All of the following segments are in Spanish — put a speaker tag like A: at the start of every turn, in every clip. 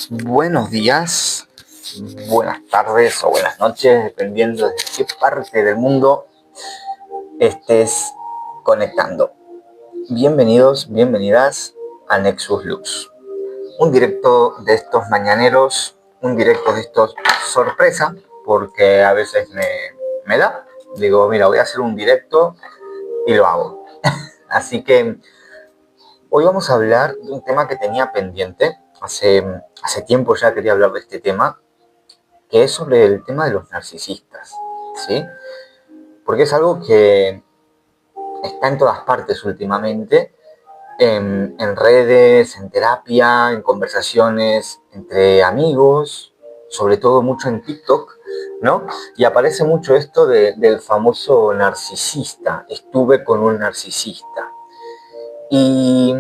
A: Buenos días, buenas tardes o buenas noches, dependiendo de qué parte del mundo estés conectando. Bienvenidos, bienvenidas a Nexus Lux. Un directo de estos mañaneros, un directo de estos sorpresa, porque a veces me da. Digo, mira, voy a hacer un directo y lo hago. Así que hoy vamos a hablar de un tema que tenía pendiente. Hace tiempo ya quería hablar de este tema, que es sobre el tema de los narcisistas, ¿sí? Porque es algo que está en todas partes últimamente, en redes, en terapia, en conversaciones entre amigos, sobre todo mucho en TikTok, ¿no? Y aparece mucho esto del famoso narcisista. Estuve con un narcisista. Y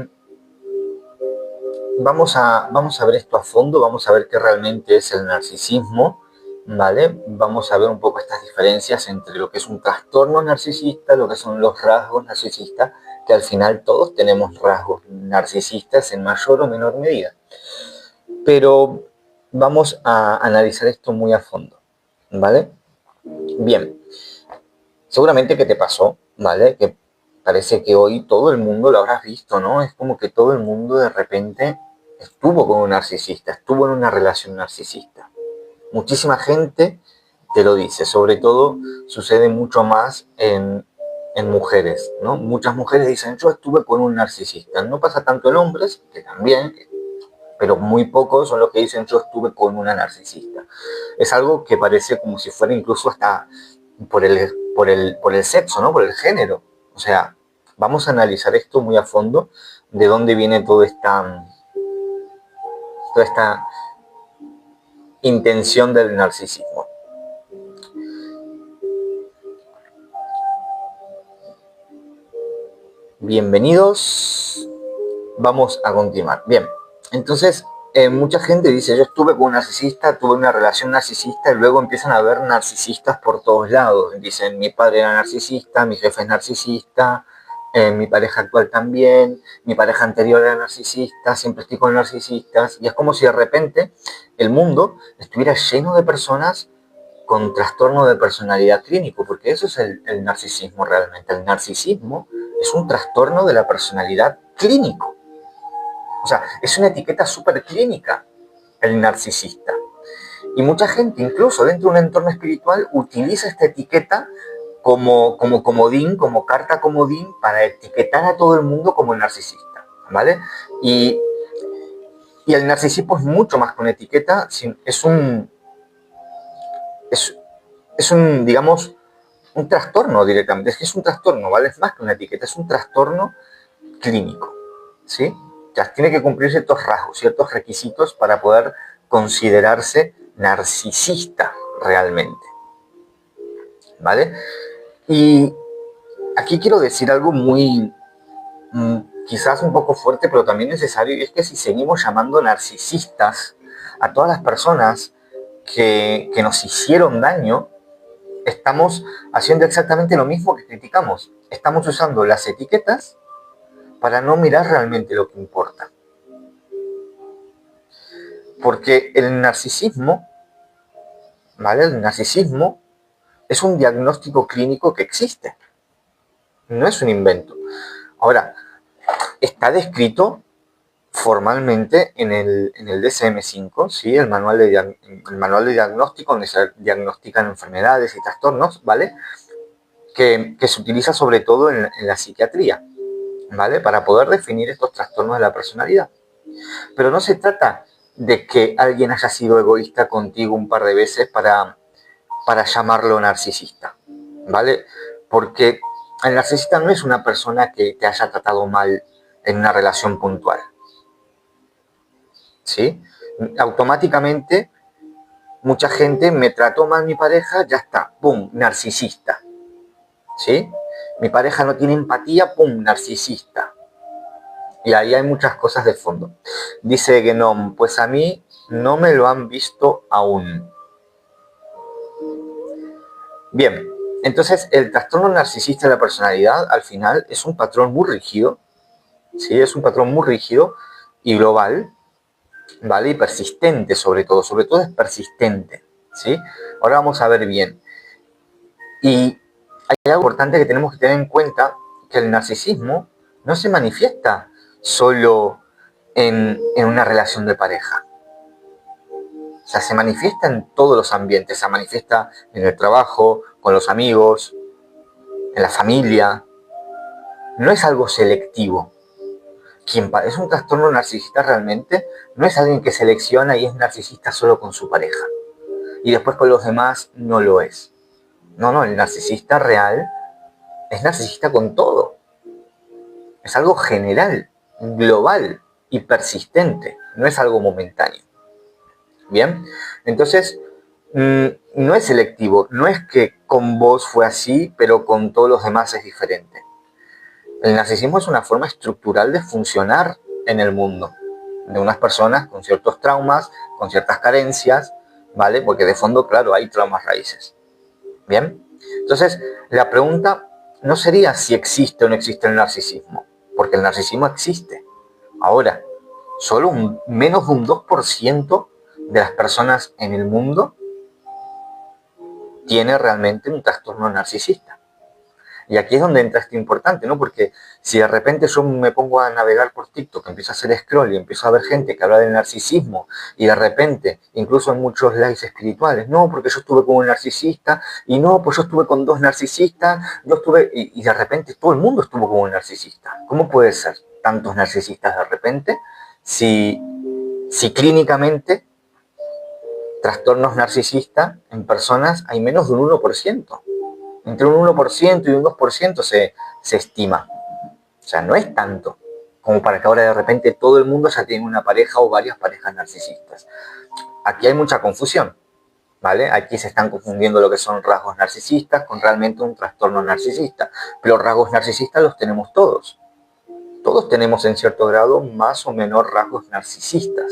A: vamos a ver esto a fondo, vamos a ver qué realmente es el narcisismo, ¿vale? Vamos a ver un poco estas diferencias entre lo que es un trastorno narcisista, lo que son los rasgos narcisistas, que al final todos tenemos rasgos narcisistas en mayor o menor medida. Pero vamos a analizar esto muy a fondo, ¿vale? Bien, seguramente que te pasó, ¿vale? Que parece que hoy todo el mundo lo habrás visto, ¿no? Es como que todo el mundo de repente estuvo con un narcisista, estuvo en una relación narcisista. Muchísima gente te lo dice, sobre todo sucede mucho más en mujeres, ¿no? Muchas mujeres dicen, yo estuve con un narcisista. No pasa tanto en hombres, que también, pero muy pocos son los que dicen, yo estuve con una narcisista. Es algo que parece como si fuera incluso hasta por el sexo, ¿no? Por el género. O sea, vamos a analizar esto muy a fondo, de dónde viene toda esta intención del narcisismo. Bienvenidos, vamos a continuar. Bien, entonces mucha gente dice, yo estuve con un narcisista, tuve una relación narcisista y luego empiezan a haber narcisistas por todos lados. Dicen, mi padre era narcisista, mi jefe es narcisista, mi pareja actual también, mi pareja anterior era narcisista, siempre estoy con narcisistas. Y es como si de repente el mundo estuviera lleno de personas con trastorno de personalidad clínico, porque eso es el narcisismo realmente. El narcisismo es un trastorno de la personalidad clínico. O sea, es una etiqueta súper clínica el narcisista. Y mucha gente, incluso dentro de un entorno espiritual, utiliza esta etiqueta como comodín, como carta comodín, para etiquetar a todo el mundo como narcisista, ¿vale? Y el narcisismo es mucho más que una etiqueta, es un, digamos, un trastorno directamente. Es que es un trastorno, ¿vale? Es más que una etiqueta, es un trastorno clínico, ¿sí? Ya tiene que cumplir ciertos rasgos, ciertos requisitos para poder considerarse narcisista realmente, ¿vale? Y aquí quiero decir algo muy, quizás un poco fuerte, pero también necesario, y es que si seguimos llamando narcisistas a todas las personas que nos hicieron daño, estamos haciendo exactamente lo mismo que criticamos. Estamos usando las etiquetas para no mirar realmente lo que importa. Porque el narcisismo, ¿vale? El narcisismo Es un diagnóstico clínico que existe. No es un invento. Ahora, está descrito formalmente en el DSM-5, ¿sí? el manual de diagnóstico, donde se diagnostican enfermedades y trastornos, ¿vale? Que se utiliza sobre todo en la psiquiatría, ¿vale? Para poder definir estos trastornos de la personalidad. Pero no se trata de que alguien haya sido egoísta contigo un par de veces para llamarlo narcisista, ¿vale? Porque el narcisista no es una persona que te haya tratado mal en una relación puntual, ¿sí? Automáticamente, mucha gente me trató mal mi pareja, ya está, ¡pum!, narcisista, ¿sí? Mi pareja no tiene empatía, ¡pum!, narcisista. Y ahí hay muchas cosas de fondo. Dice Genom, pues a mí no me lo han visto aún. Bien, entonces el trastorno narcisista de la personalidad al final es un patrón muy rígido, ¿sí? Es un patrón muy rígido y global, ¿vale? Y persistente sobre todo es persistente, ¿sí? Ahora vamos a ver bien. Y hay algo importante que tenemos que tener en cuenta, que el narcisismo no se manifiesta solo en una relación de pareja. O sea, se manifiesta en todos los ambientes, se manifiesta en el trabajo, con los amigos, en la familia. No es algo selectivo. Quien padece un trastorno narcisista realmente no es alguien que selecciona y es narcisista solo con su pareja. Y después con los demás no lo es. No, el narcisista real es narcisista con todo. Es algo general, global y persistente. No es algo momentáneo. Bien, entonces no es selectivo. No es que con vos fue así, pero con todos los demás es diferente. El narcisismo es una forma estructural de funcionar en el mundo, de unas personas con ciertos traumas, con ciertas carencias, ¿vale? Porque de fondo, claro, hay traumas raíces. ¿Bien? Entonces, la pregunta no sería si existe o no existe el narcisismo, porque el narcisismo existe. Ahora, solo menos de un 2% de las personas en el mundo tiene realmente un trastorno narcisista. Y aquí es donde entra esto importante, ¿no? Porque si de repente yo me pongo a navegar por TikTok, empiezo a hacer scroll y empiezo a ver gente que habla del narcisismo y de repente, incluso en muchos lives espirituales, no, porque yo estuve con un narcisista y no, pues yo estuve con dos narcisistas, yo estuve, y de repente todo el mundo estuvo con un narcisista. ¿Cómo puede ser tantos narcisistas de repente si clínicamente trastornos narcisistas en personas hay menos de un 1%? Entre un 1% y un 2% se estima. O sea, no es tanto como para que ahora de repente todo el mundo ya tiene una pareja o varias parejas narcisistas. Aquí hay mucha confusión, ¿vale? Aquí se están confundiendo lo que son rasgos narcisistas con realmente un trastorno narcisista. Pero rasgos narcisistas los tenemos todos. Todos tenemos en cierto grado más o menos rasgos narcisistas.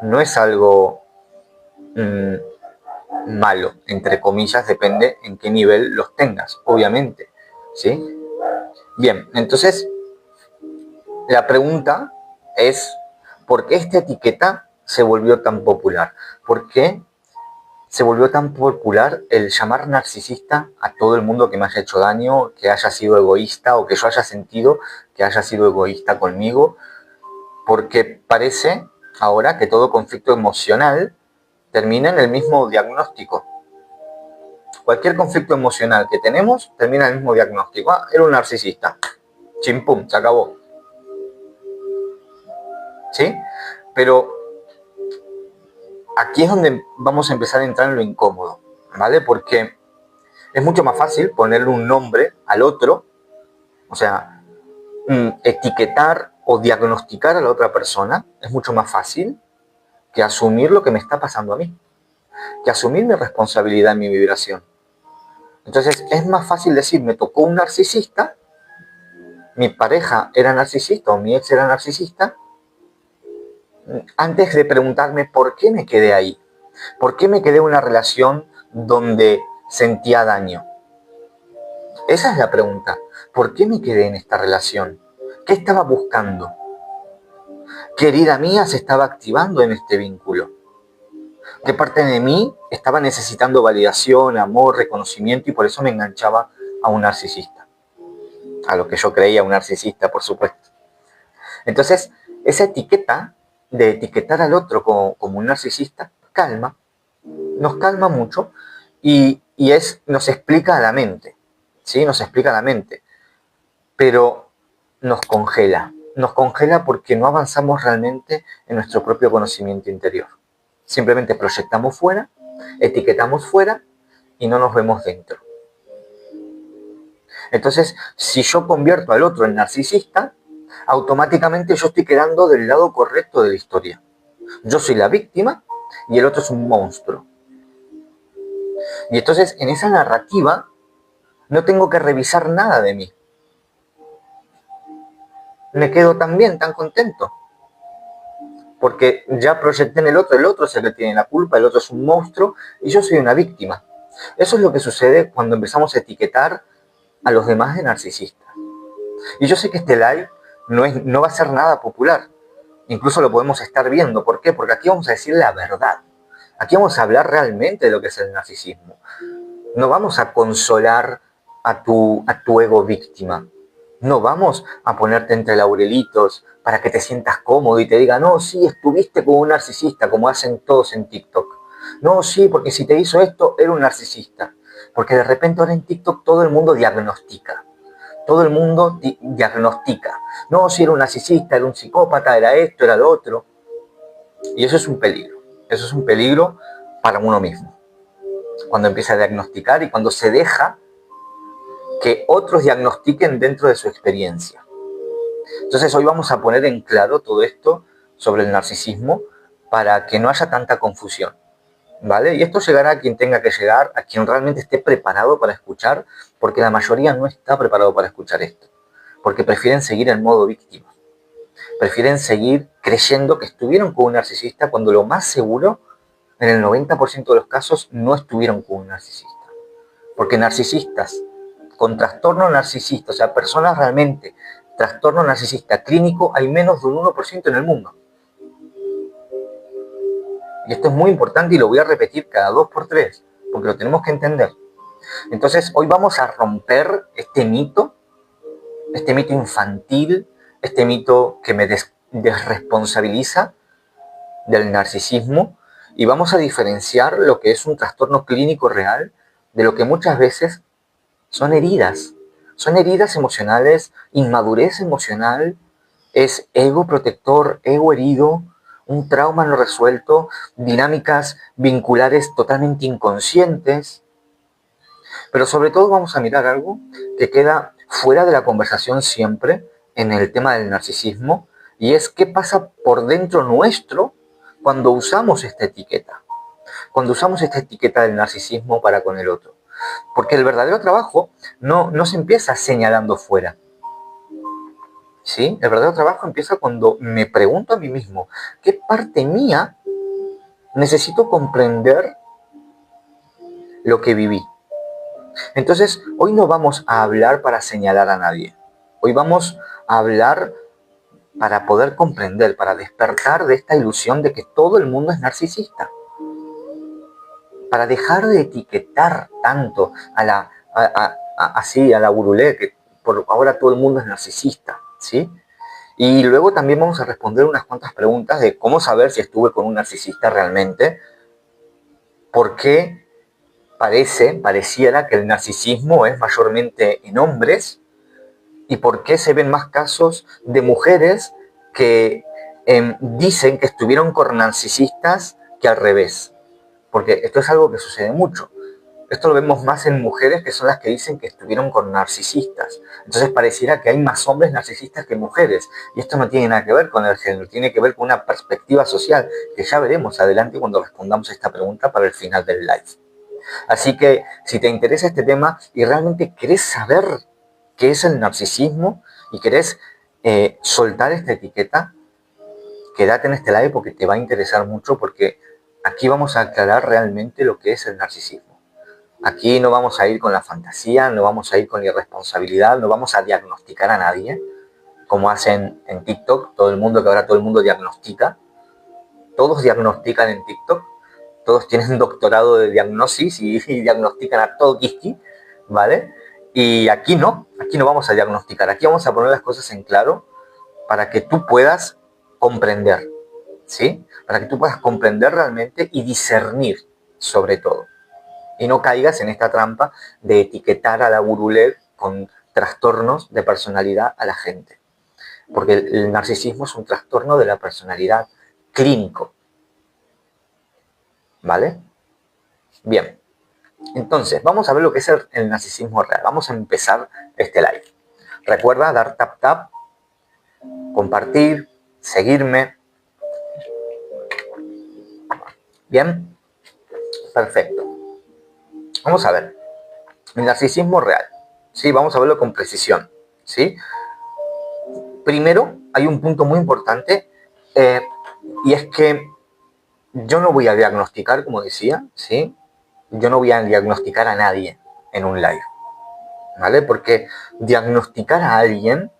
A: No es algo malo, entre comillas, depende en qué nivel los tengas, obviamente, ¿sí? Bien, entonces la pregunta es, ¿por qué esta etiqueta se volvió tan popular? ¿Por qué se volvió tan popular el llamar narcisista a todo el mundo que me haya hecho daño, que haya sido egoísta o que yo haya sentido que haya sido egoísta conmigo? Porque parece ahora que todo conflicto emocional termina en el mismo diagnóstico. Cualquier conflicto emocional que tenemos termina en el mismo diagnóstico. Ah, era un narcisista. Chimpum, se acabó. ¿Sí? Pero aquí es donde vamos a empezar a entrar en lo incómodo, ¿vale? Porque es mucho más fácil ponerle un nombre al otro, o sea, etiquetar o diagnosticar a la otra persona es mucho más fácil que asumir lo que me está pasando a mí, que asumir mi responsabilidad en mi vibración. Entonces es más fácil decir, me tocó un narcisista, mi pareja era narcisista o mi ex era narcisista, antes de preguntarme por qué me quedé ahí, por qué me quedé en una relación donde sentía daño. Esa es la pregunta. ¿Por qué me quedé en esta relación? ¿Qué estaba buscando? ¿Qué herida mía se estaba activando en este vínculo? ¿Qué parte de mí estaba necesitando validación, amor, reconocimiento y por eso me enganchaba a un narcisista? A lo que yo creía un narcisista, por supuesto. Entonces, esa etiqueta de etiquetar al otro como un narcisista nos calma mucho y nos explica a la mente, ¿sí? Nos explica a la mente, pero nos congela porque no avanzamos realmente en nuestro propio conocimiento interior. Simplemente proyectamos fuera, etiquetamos fuera y no nos vemos dentro. Entonces, si yo convierto al otro en narcisista, automáticamente yo estoy quedando del lado correcto de la historia. Yo soy la víctima y el otro es un monstruo. Y entonces, en esa narrativa, no tengo que revisar nada de mí. Me quedo tan bien, tan contento. Porque ya proyecté en el otro es el que tiene la culpa, el otro es un monstruo y yo soy una víctima. Eso es lo que sucede cuando empezamos a etiquetar a los demás de narcisistas. Y yo sé que este live no va a ser nada popular. Incluso lo podemos estar viendo. ¿Por qué? Porque aquí vamos a decir la verdad. Aquí vamos a hablar realmente de lo que es el narcisismo. No vamos a consolar a tu ego víctima. No vamos a ponerte entre laurelitos para que te sientas cómodo y te diga, no, sí, estuviste con un narcisista, como hacen todos en TikTok. No, sí, porque si te hizo esto, era un narcisista. Porque de repente ahora en TikTok todo el mundo diagnostica. Todo el mundo diagnostica. No, si era un narcisista, era un psicópata, era esto, era lo otro. Y eso es un peligro. Eso es un peligro para uno mismo. Cuando empieza a diagnosticar y cuando se deja que otros diagnostiquen dentro de su experiencia. Entonces hoy vamos a poner en claro todo esto sobre el narcisismo para que no haya tanta confusión, ¿vale? Y esto llegará a quien tenga que llegar, a quien realmente esté preparado para escuchar, porque la mayoría no está preparado para escuchar esto, porque prefieren seguir en modo víctima, prefieren seguir creyendo que estuvieron con un narcisista cuando lo más seguro, en el 90% de los casos, no estuvieron con un narcisista. Porque narcisistas con trastorno narcisista, o sea, personas realmente trastorno narcisista clínico, hay menos de un 1% en el mundo. Y esto es muy importante y lo voy a repetir cada 2 por 3, porque lo tenemos que entender. Entonces, hoy vamos a romper este mito infantil, este mito que me desresponsabiliza del narcisismo, y vamos a diferenciar lo que es un trastorno clínico real de lo que muchas veces son heridas emocionales, inmadurez emocional, es ego protector, ego herido, un trauma no resuelto, dinámicas vinculares totalmente inconscientes. Pero sobre todo vamos a mirar algo que queda fuera de la conversación siempre en el tema del narcisismo, y es qué pasa por dentro nuestro cuando usamos esta etiqueta. Cuando usamos esta etiqueta del narcisismo para con el otro. Porque el verdadero trabajo no se empieza señalando fuera. ¿Sí? El verdadero trabajo empieza cuando me pregunto a mí mismo, ¿qué parte mía necesito comprender lo que viví? Entonces, hoy no vamos a hablar para señalar a nadie. Hoy vamos a hablar para poder comprender, para despertar de esta ilusión de que todo el mundo es narcisista. Para dejar de etiquetar tanto así a la gurulé, que por ahora todo el mundo es narcisista, ¿sí? Y luego también vamos a responder unas cuantas preguntas de cómo saber si estuve con un narcisista realmente, por qué pareciera que el narcisismo es mayormente en hombres y por qué se ven más casos de mujeres que dicen que estuvieron con narcisistas que al revés. Porque esto es algo que sucede mucho. Esto lo vemos más en mujeres que son las que dicen que estuvieron con narcisistas. Entonces pareciera que hay más hombres narcisistas que mujeres. Y esto no tiene nada que ver con el género, tiene que ver con una perspectiva social que ya veremos adelante cuando respondamos esta pregunta para el final del live. Así que si te interesa este tema y realmente querés saber qué es el narcisismo y querés soltar esta etiqueta, quédate en este live porque te va a interesar mucho, porque aquí vamos a aclarar realmente lo que es el narcisismo. Aquí no vamos a ir con la fantasía, no vamos a ir con la irresponsabilidad, no vamos a diagnosticar a nadie, como hacen en TikTok, que ahora todo el mundo diagnostica. Todos diagnostican en TikTok, todos tienen doctorado de diagnosis y diagnostican a todo Kiski, ¿vale? Y aquí no vamos a diagnosticar, aquí vamos a poner las cosas en claro para que tú puedas comprender, ¿sí? Para que tú puedas comprender realmente y discernir sobre todo. Y no caigas en esta trampa de etiquetar a la gurulé con trastornos de personalidad a la gente. Porque el narcisismo es un trastorno de la personalidad clínico. ¿Vale? Bien. Entonces, vamos a ver lo que es el narcisismo real. Vamos a empezar este live. Recuerda dar tap tap, compartir, seguirme. Bien. Perfecto. Vamos a ver. El narcisismo real. ¿Sí? Vamos a verlo con precisión. ¿Sí? Primero, hay un punto muy importante y es que yo no voy a diagnosticar, como decía, ¿sí? Yo no voy a diagnosticar a nadie en un live, ¿vale? Porque diagnosticar a alguien,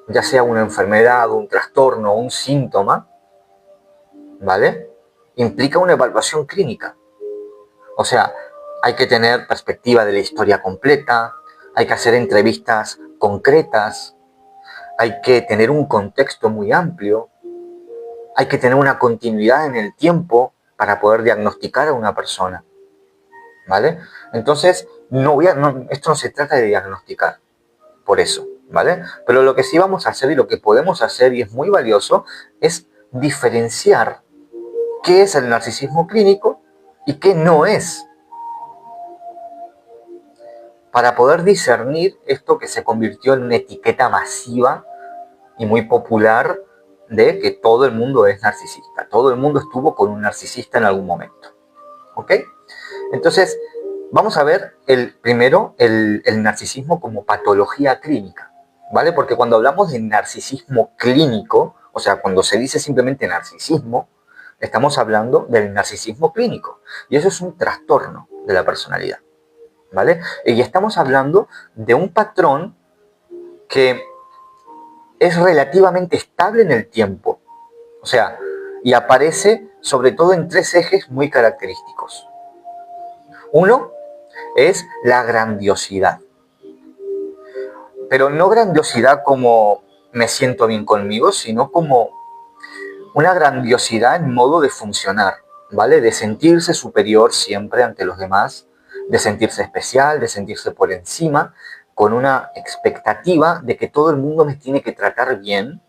A: ya sea una enfermedad, un trastorno, un síntoma, ¿vale? Implica una evaluación clínica. O sea, hay que tener perspectiva de la historia completa, hay que hacer entrevistas concretas, hay que tener un contexto muy amplio, hay que tener una continuidad en el tiempo para poder diagnosticar a una persona, ¿vale? Entonces, esto no se trata de diagnosticar, por eso, ¿vale? Pero lo que sí vamos a hacer y lo que podemos hacer, y es muy valioso, es diferenciar qué es el narcisismo clínico y qué no es, para poder discernir esto que se convirtió en una etiqueta masiva y muy popular de que todo el mundo es narcisista. Todo el mundo estuvo con un narcisista en algún momento. ¿Ok? Entonces, vamos a ver primero el narcisismo como patología clínica, ¿vale? Porque cuando hablamos de narcisismo clínico, o sea, cuando se dice simplemente narcisismo, estamos hablando del narcisismo clínico. Y eso es un trastorno de la personalidad, ¿vale? Y estamos hablando de un patrón que es relativamente estable en el tiempo. O sea, y aparece sobre todo en tres ejes muy característicos. Uno es la grandiosidad. Pero no grandiosidad como me siento bien conmigo, sino como una grandiosidad en modo de funcionar, ¿vale? De sentirse superior siempre ante los demás, de sentirse especial, de sentirse por encima, con una expectativa de que todo el mundo me tiene que tratar bien.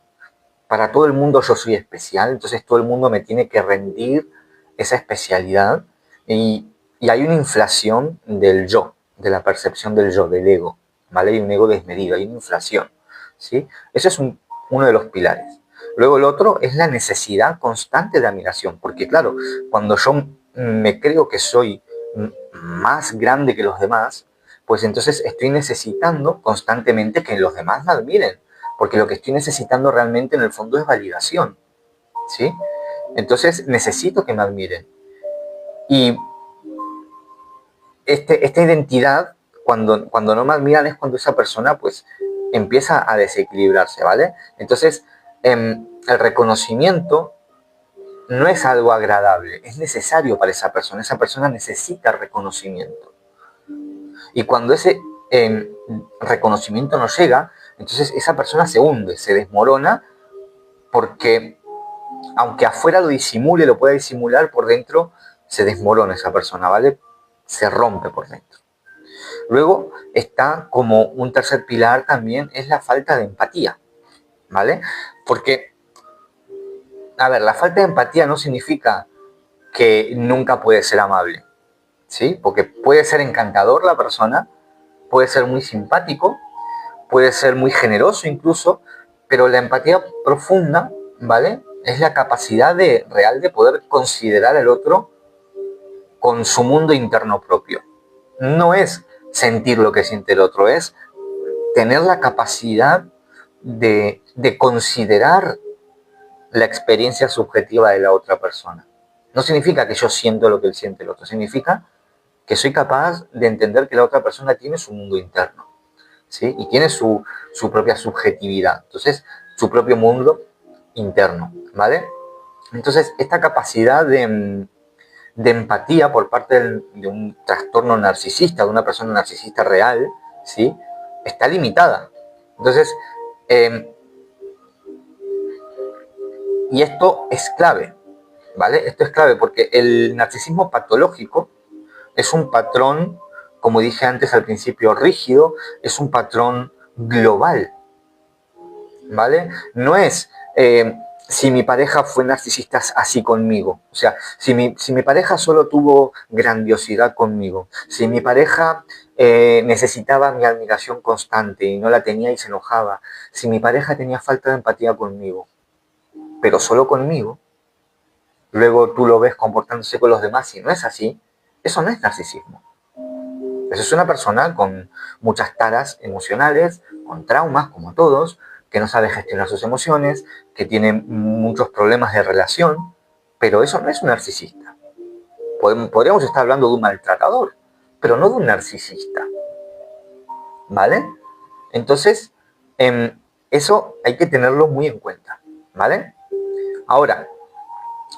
A: Para todo el mundo yo soy especial, entonces todo el mundo me tiene que rendir esa especialidad y hay una inflación del yo, de la percepción del yo, del ego, ¿vale? Hay un ego desmedido, hay una inflación, ¿sí? Ese es uno de los pilares. Luego el otro es la necesidad constante de admiración, porque claro, cuando yo me creo que soy más grande que los demás, pues entonces estoy necesitando constantemente que los demás me admiren, porque lo que estoy necesitando realmente en el fondo es validación, ¿sí? Entonces necesito que me admiren. Y esta identidad, cuando no me admiran, es cuando esa persona pues empieza a desequilibrarse, ¿vale? Entonces, el reconocimiento no es algo agradable, es necesario para esa persona necesita reconocimiento. Y cuando ese reconocimiento no llega, entonces esa persona se hunde, se desmorona, porque aunque afuera lo disimule, lo pueda disimular, por dentro se desmorona esa persona, ¿vale? Se rompe por dentro. Luego está como un tercer pilar también, es la falta de empatía, ¿vale? Porque, a ver, la falta de empatía no significa que nunca puede ser amable, ¿sí? Porque puede ser encantador la persona, puede ser muy simpático, puede ser muy generoso incluso, pero la empatía profunda, ¿vale? Es la capacidad real de poder considerar al otro con su mundo interno propio. No es sentir lo que siente el otro, es tener la capacidad de considerar la experiencia subjetiva de la otra persona. No significa que yo siento lo que él siente el otro, significa que soy capaz de entender que la otra persona tiene su mundo interno, ¿sí? Y tiene su propia subjetividad, entonces su propio mundo interno, ¿vale? Entonces esta capacidad de empatía por parte de un trastorno narcisista, de una persona narcisista real, ¿sí? Está limitada. Entonces, y esto es clave, ¿vale? Esto es clave porque el narcisismo patológico es un patrón, como dije antes al principio, rígido, es un patrón global, ¿vale? No es si mi pareja fue narcisista así conmigo, o sea, si mi pareja solo tuvo grandiosidad conmigo, si mi pareja necesitaba mi admiración constante y no la tenía y se enojaba, si mi pareja tenía falta de empatía conmigo, pero solo conmigo, luego tú lo ves comportándose con los demás y no es así, eso no es narcisismo. Eso es una persona con muchas taras emocionales, con traumas, como todos, que no sabe gestionar sus emociones, que tiene muchos problemas de relación, pero eso no es un narcisista. Podríamos estar hablando de un maltratador, pero no de un narcisista. ¿Vale? Entonces, eso hay que tenerlo muy en cuenta. ¿Vale? Ahora,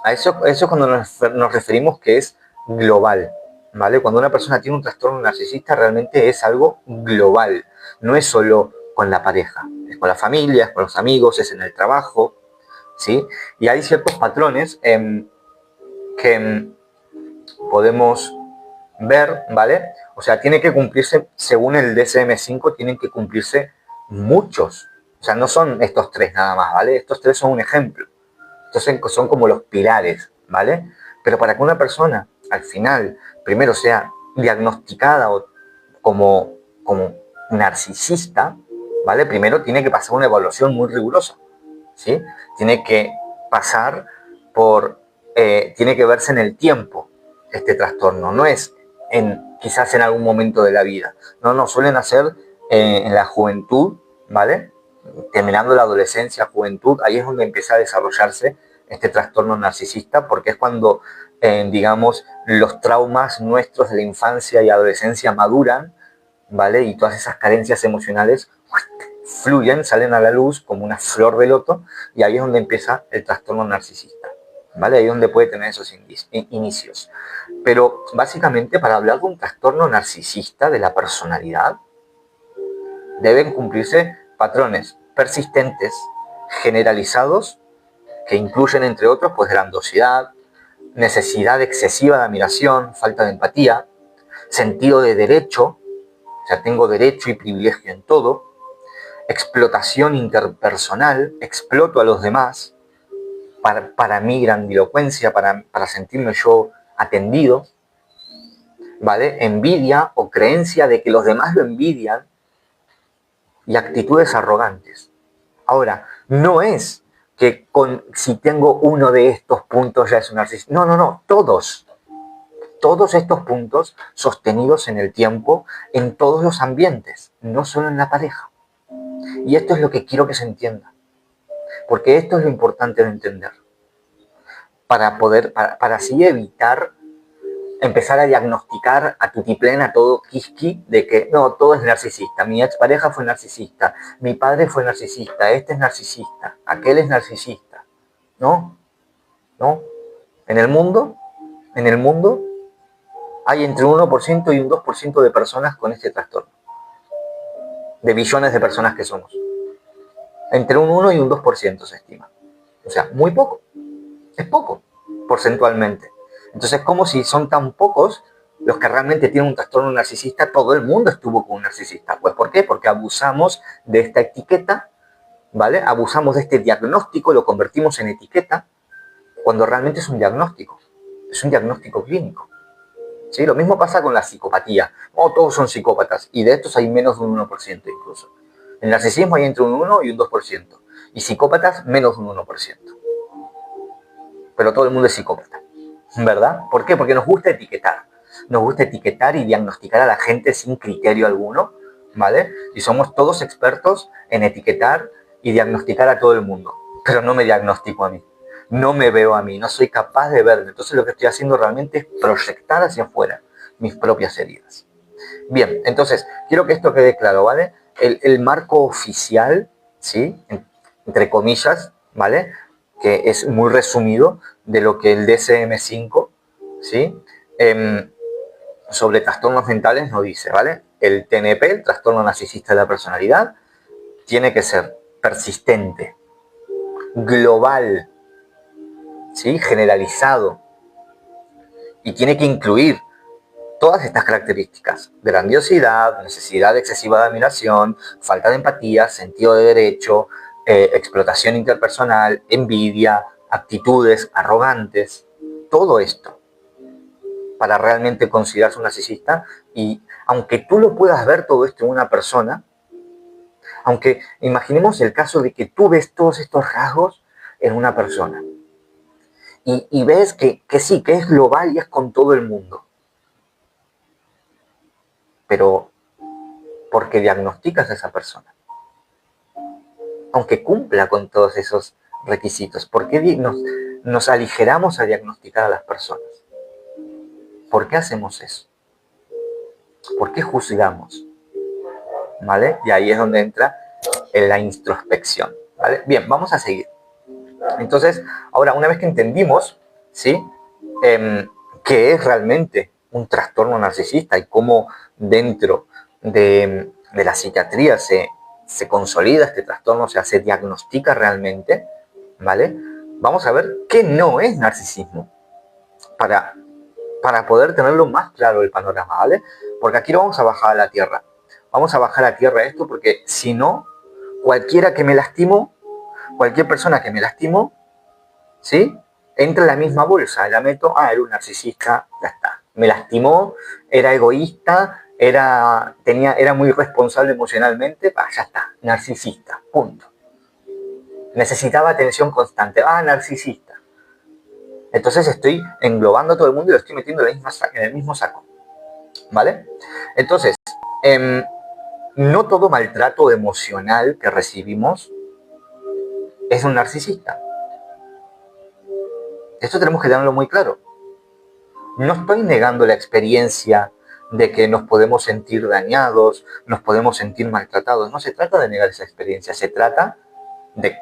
A: a eso cuando nos referimos que es global, ¿vale? Cuando una persona tiene un trastorno narcisista realmente es algo global, no es solo con la pareja, es con la familia, es con los amigos, es en el trabajo, ¿sí? Y hay ciertos patrones que podemos ver, ¿vale? O sea, tiene que cumplirse, según el DSM-5, tienen que cumplirse muchos. O sea, no son estos tres nada más, ¿vale? Estos tres son un ejemplo. Entonces son como los pilares, ¿vale? Pero para que una persona al final primero sea diagnosticada como narcisista, ¿vale? Primero tiene que pasar una evaluación muy rigurosa, ¿sí? Tiene que pasar tiene que verse en el tiempo este trastorno, no es quizás en algún momento de la vida, no, suelen hacer en la juventud, ¿vale? Terminando la adolescencia, juventud, ahí es donde empieza a desarrollarse este trastorno narcisista, porque es cuando, digamos, los traumas nuestros de la infancia y adolescencia maduran, ¿vale? Y todas esas carencias emocionales fluyen, salen a la luz como una flor de loto, y ahí es donde empieza el trastorno narcisista, ¿vale? Ahí es donde puede tener esos inicios. Pero básicamente para hablar de un trastorno narcisista de la personalidad, deben cumplirse patrones persistentes, generalizados, que incluyen, entre otros, pues grandosidad, necesidad excesiva de admiración, falta de empatía, sentido de derecho, o sea, tengo derecho y privilegio en todo, explotación interpersonal, exploto a los demás, para mi grandilocuencia, para sentirme yo atendido, ¿vale? Envidia o creencia de que los demás lo envidian y actitudes arrogantes. Ahora, no es que si tengo uno de estos puntos ya es un narcisista. No, todos estos puntos sostenidos en el tiempo, en todos los ambientes, no solo en la pareja. Y esto es lo que quiero que se entienda, porque esto es lo importante de entender, para así evitar empezar a diagnosticar a tutiplén a todo quisqui de que no, todo es narcisista. Mi expareja fue narcisista, mi padre fue narcisista, este es narcisista, aquel es narcisista. No, no. En el mundo hay entre un 1% y un 2% de personas con este trastorno. De billones de personas que somos. Entre un 1 y un 2% se estima. O sea, muy poco. Es poco, porcentualmente. Entonces, como si son tan pocos los que realmente tienen un trastorno narcisista, todo el mundo estuvo con un narcisista. Pues, ¿por qué? Porque abusamos de esta etiqueta, ¿vale? Abusamos de este diagnóstico, lo convertimos en etiqueta, cuando realmente es un diagnóstico clínico. ¿Sí? Lo mismo pasa con la psicopatía. No, todos son psicópatas, y de estos hay menos de un 1% incluso. El narcisismo hay entre un 1 y un 2%, y psicópatas menos de un 1%. Pero todo el mundo es psicópata, ¿verdad? ¿Por qué? Porque nos gusta etiquetar. Nos gusta etiquetar y diagnosticar a la gente sin criterio alguno, ¿vale? Y somos todos expertos en etiquetar y diagnosticar a todo el mundo. Pero no me diagnostico a mí. No me veo a mí, no soy capaz de verme. Entonces lo que estoy haciendo realmente es proyectar hacia afuera mis propias heridas. Bien, entonces, quiero que esto quede claro, ¿vale? El marco oficial, ¿sí? Entre comillas, ¿vale? Que es muy resumido de lo que el DSM-5, ¿sí? Sobre trastornos mentales nos dice, ¿vale? El TNP, el trastorno narcisista de la personalidad, tiene que ser persistente, global, ¿sí? Generalizado, y tiene que incluir todas estas características: grandiosidad, necesidad excesiva de admiración, falta de empatía, sentido de derecho, explotación interpersonal, envidia, actitudes arrogantes, todo esto para realmente considerarse un narcisista. Y aunque tú lo puedas ver todo esto en una persona, aunque imaginemos el caso de que tú ves todos estos rasgos en una persona y ves que sí, que es global y es con todo el mundo, pero porque diagnosticas a esa persona, aunque cumpla con todos esos requisitos, ¿por qué nos aligeramos a diagnosticar a las personas? ¿Por qué hacemos eso? ¿Por qué juzgamos? ¿Vale? Y ahí es donde entra en la introspección, ¿vale? Bien, vamos a seguir. Entonces, ahora, una vez que entendimos, ¿sí? ¿Qué es realmente un trastorno narcisista y cómo dentro de la psiquiatría se consolida este trastorno, o sea, se diagnostica realmente, ¿vale? Vamos a ver qué no es narcisismo para, para poder tenerlo más claro el panorama, ¿vale? Porque aquí lo vamos a bajar a la tierra. Vamos a bajar a la tierra esto porque si no, cualquiera que me lastimo, cualquier persona que me lastimo, ¿sí? Entra en la misma bolsa, la meto, era un narcisista, ya está. Me lastimó, era egoísta, era muy responsable emocionalmente, ya está, narcisista, punto. Necesitaba atención constante, narcisista. Entonces estoy englobando a todo el mundo y lo estoy metiendo en el mismo saco, ¿vale? Entonces, no todo maltrato emocional que recibimos es un narcisista. Esto tenemos que tenerlo muy claro. No estoy negando la experiencia de que nos podemos sentir dañados, nos podemos sentir maltratados. No se trata de negar esa experiencia, se trata de,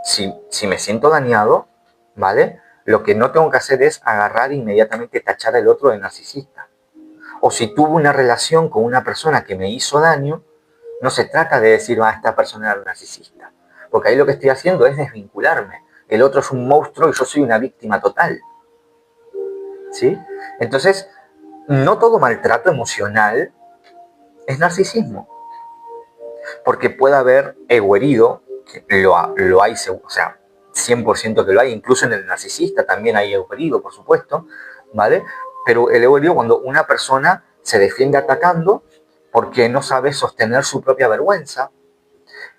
A: si me siento dañado, ¿vale? Lo que no tengo que hacer es agarrar e inmediatamente tachar al otro de narcisista. O si tuve una relación con una persona que me hizo daño, no se trata de decir, esta persona era narcisista. Porque ahí lo que estoy haciendo es desvincularme. El otro es un monstruo y yo soy una víctima total. ¿Sí? Entonces, no todo maltrato emocional es narcisismo. Porque puede haber ego herido, que lo hay, o sea, 100% que lo hay, incluso en el narcisista también hay ego herido, por supuesto, ¿vale? Pero el ego herido, cuando una persona se defiende atacando porque no sabe sostener su propia vergüenza,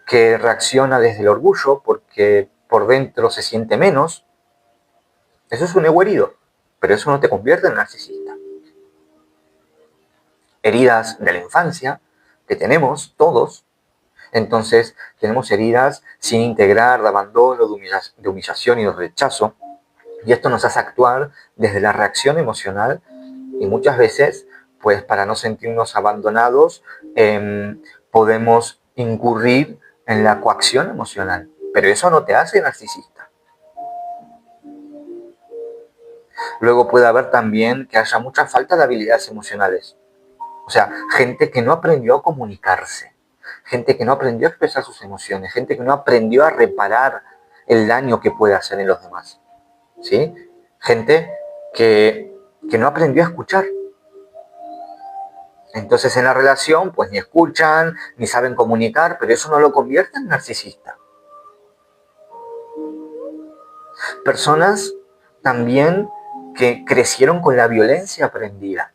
A: que reacciona desde el orgullo porque por dentro se siente menos, eso es un ego herido, pero eso no te convierte en narcisista. Heridas de la infancia que tenemos todos, entonces tenemos heridas sin integrar, de abandono, de humillación y de rechazo, y esto nos hace actuar desde la reacción emocional y muchas veces, pues para no sentirnos abandonados, podemos incurrir en la coacción emocional, pero eso no te hace narcisista. Luego puede haber también que haya mucha falta de habilidades emocionales. O sea, gente que no aprendió a comunicarse, gente que no aprendió a expresar sus emociones, gente que no aprendió a reparar el daño que puede hacer en los demás, ¿sí? Gente que no aprendió a escuchar. Entonces en la relación, pues ni escuchan, ni saben comunicar, pero eso no lo convierte en narcisista. Personas también que crecieron con la violencia aprendida,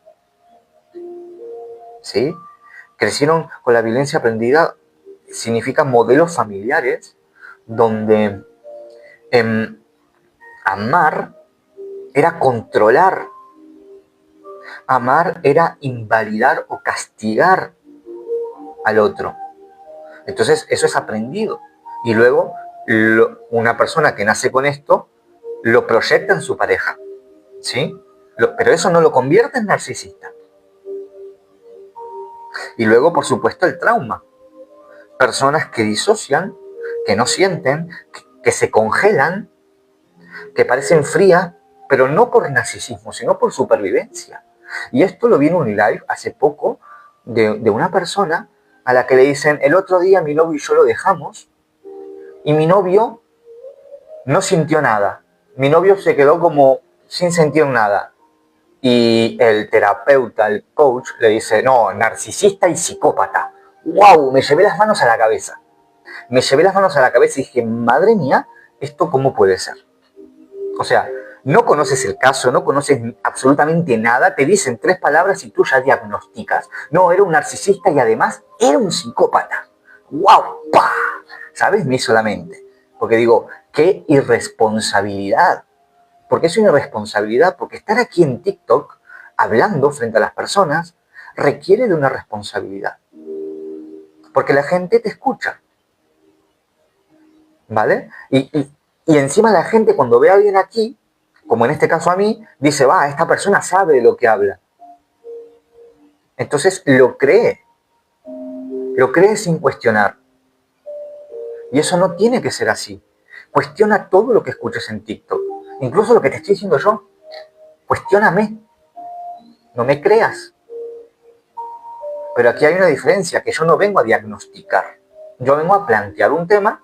A: ¿sí? Crecieron con la violencia aprendida significa modelos familiares donde amar era controlar, amar era invalidar o castigar al otro. Entonces eso es aprendido. Y luego una persona que nace con esto lo proyecta en su pareja, ¿sí? Pero eso no lo convierte en narcisista. Y luego, por supuesto, el trauma. Personas que disocian, que no sienten, que se congelan, que parecen frías pero no por narcisismo, sino por supervivencia. Y esto lo vi en un live hace poco de una persona a la que le dicen, el otro día mi novio y yo lo dejamos y mi novio no sintió nada. Mi novio se quedó como sin sentir nada. Y el terapeuta, el coach, le dice, no, narcisista y psicópata. ¡Wow! Me llevé las manos a la cabeza. Me llevé las manos a la cabeza y dije, madre mía, ¿esto cómo puede ser? O sea, no conoces el caso, no conoces absolutamente nada, te dicen 3 palabras y tú ya diagnosticas. No, era un narcisista y además era un psicópata. ¡Wow! ¡Pah! ¿Sabes? Me hizo la mente. Porque digo, qué irresponsabilidad. ¿Por qué es una irresponsabilidad? Porque estar aquí en TikTok, hablando frente a las personas, requiere de una responsabilidad. Porque la gente te escucha. ¿Vale? Y encima la gente cuando ve a alguien aquí, como en este caso a mí, dice, va, esta persona sabe de lo que habla. Entonces lo cree sin cuestionar. Y eso no tiene que ser así. Cuestiona todo lo que escuches en TikTok. Incluso lo que te estoy diciendo yo. Cuestióname. No me creas. Pero aquí hay una diferencia, que yo no vengo a diagnosticar. Yo vengo a plantear un tema,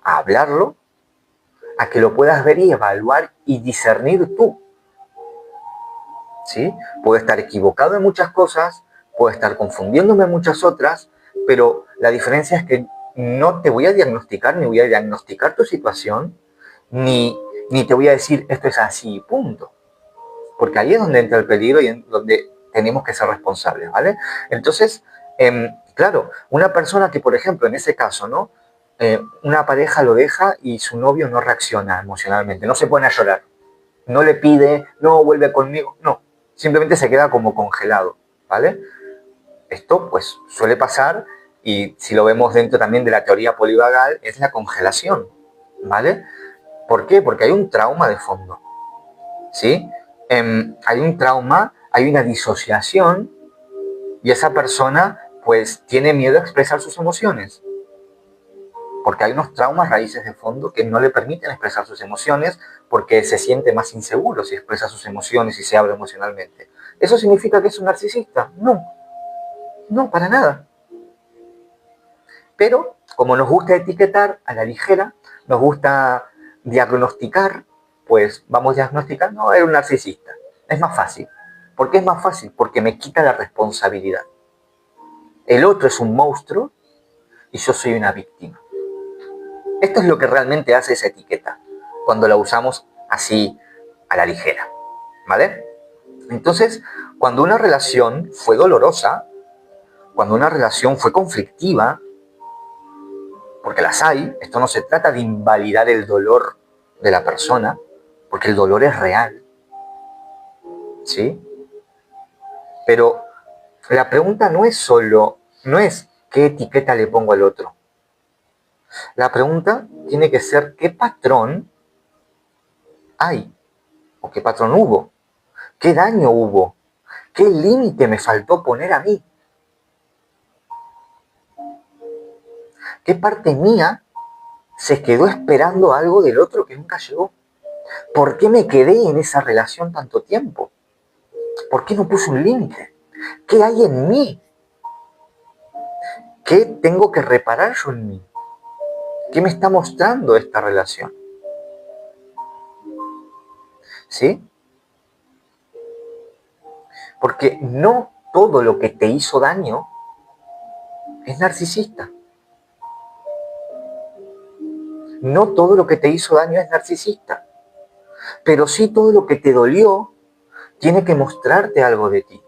A: a hablarlo, a que lo puedas ver y evaluar y discernir tú. ¿Sí? Puedo estar equivocado en muchas cosas, puedo estar confundiéndome en muchas otras, pero la diferencia es que no te voy a diagnosticar, ni voy a diagnosticar tu situación, ni te voy a decir esto es así, punto. Porque ahí es donde entra el peligro y en donde tenemos que ser responsables, ¿vale? Entonces, claro, una persona que, por ejemplo, en ese caso, ¿no? Una pareja lo deja y su novio no reacciona emocionalmente, no se pone a llorar, no le pide, no vuelve conmigo, no, simplemente se queda como congelado, ¿vale? Esto pues suele pasar y si lo vemos dentro también de la teoría polivagal es la congelación, ¿vale? ¿Por qué? Porque hay un trauma de fondo, ¿sí? Hay un trauma, hay una disociación y esa persona pues tiene miedo a expresar sus emociones. Porque hay unos traumas raíces de fondo que no le permiten expresar sus emociones porque se siente más inseguro si expresa sus emociones y se abre emocionalmente. ¿Eso significa que es un narcisista? No, no, para nada. Pero como nos gusta etiquetar a la ligera, nos gusta diagnosticar, pues vamos a diagnosticar, no, era un narcisista. Es más fácil. ¿Por qué es más fácil? Porque me quita la responsabilidad. El otro es un monstruo y yo soy una víctima. Esto es lo que realmente hace esa etiqueta, cuando la usamos así a la ligera, ¿vale? Entonces, cuando una relación fue dolorosa, cuando una relación fue conflictiva, porque las hay, esto no se trata de invalidar el dolor de la persona, porque el dolor es real, ¿sí? Pero la pregunta no es qué etiqueta le pongo al otro. La pregunta tiene que ser qué patrón hay o qué patrón hubo, qué daño hubo, qué límite me faltó poner a mí, qué parte mía se quedó esperando algo del otro que nunca llegó. ¿Por qué me quedé en esa relación tanto tiempo? ¿Por qué no puse un límite? ¿Qué hay en mí? ¿Qué tengo que reparar yo en mí? ¿Qué me está mostrando esta relación? ¿Sí? Porque no todo lo que te hizo daño es narcisista. No todo lo que te hizo daño es narcisista. Pero sí todo lo que te dolió tiene que mostrarte algo de ti.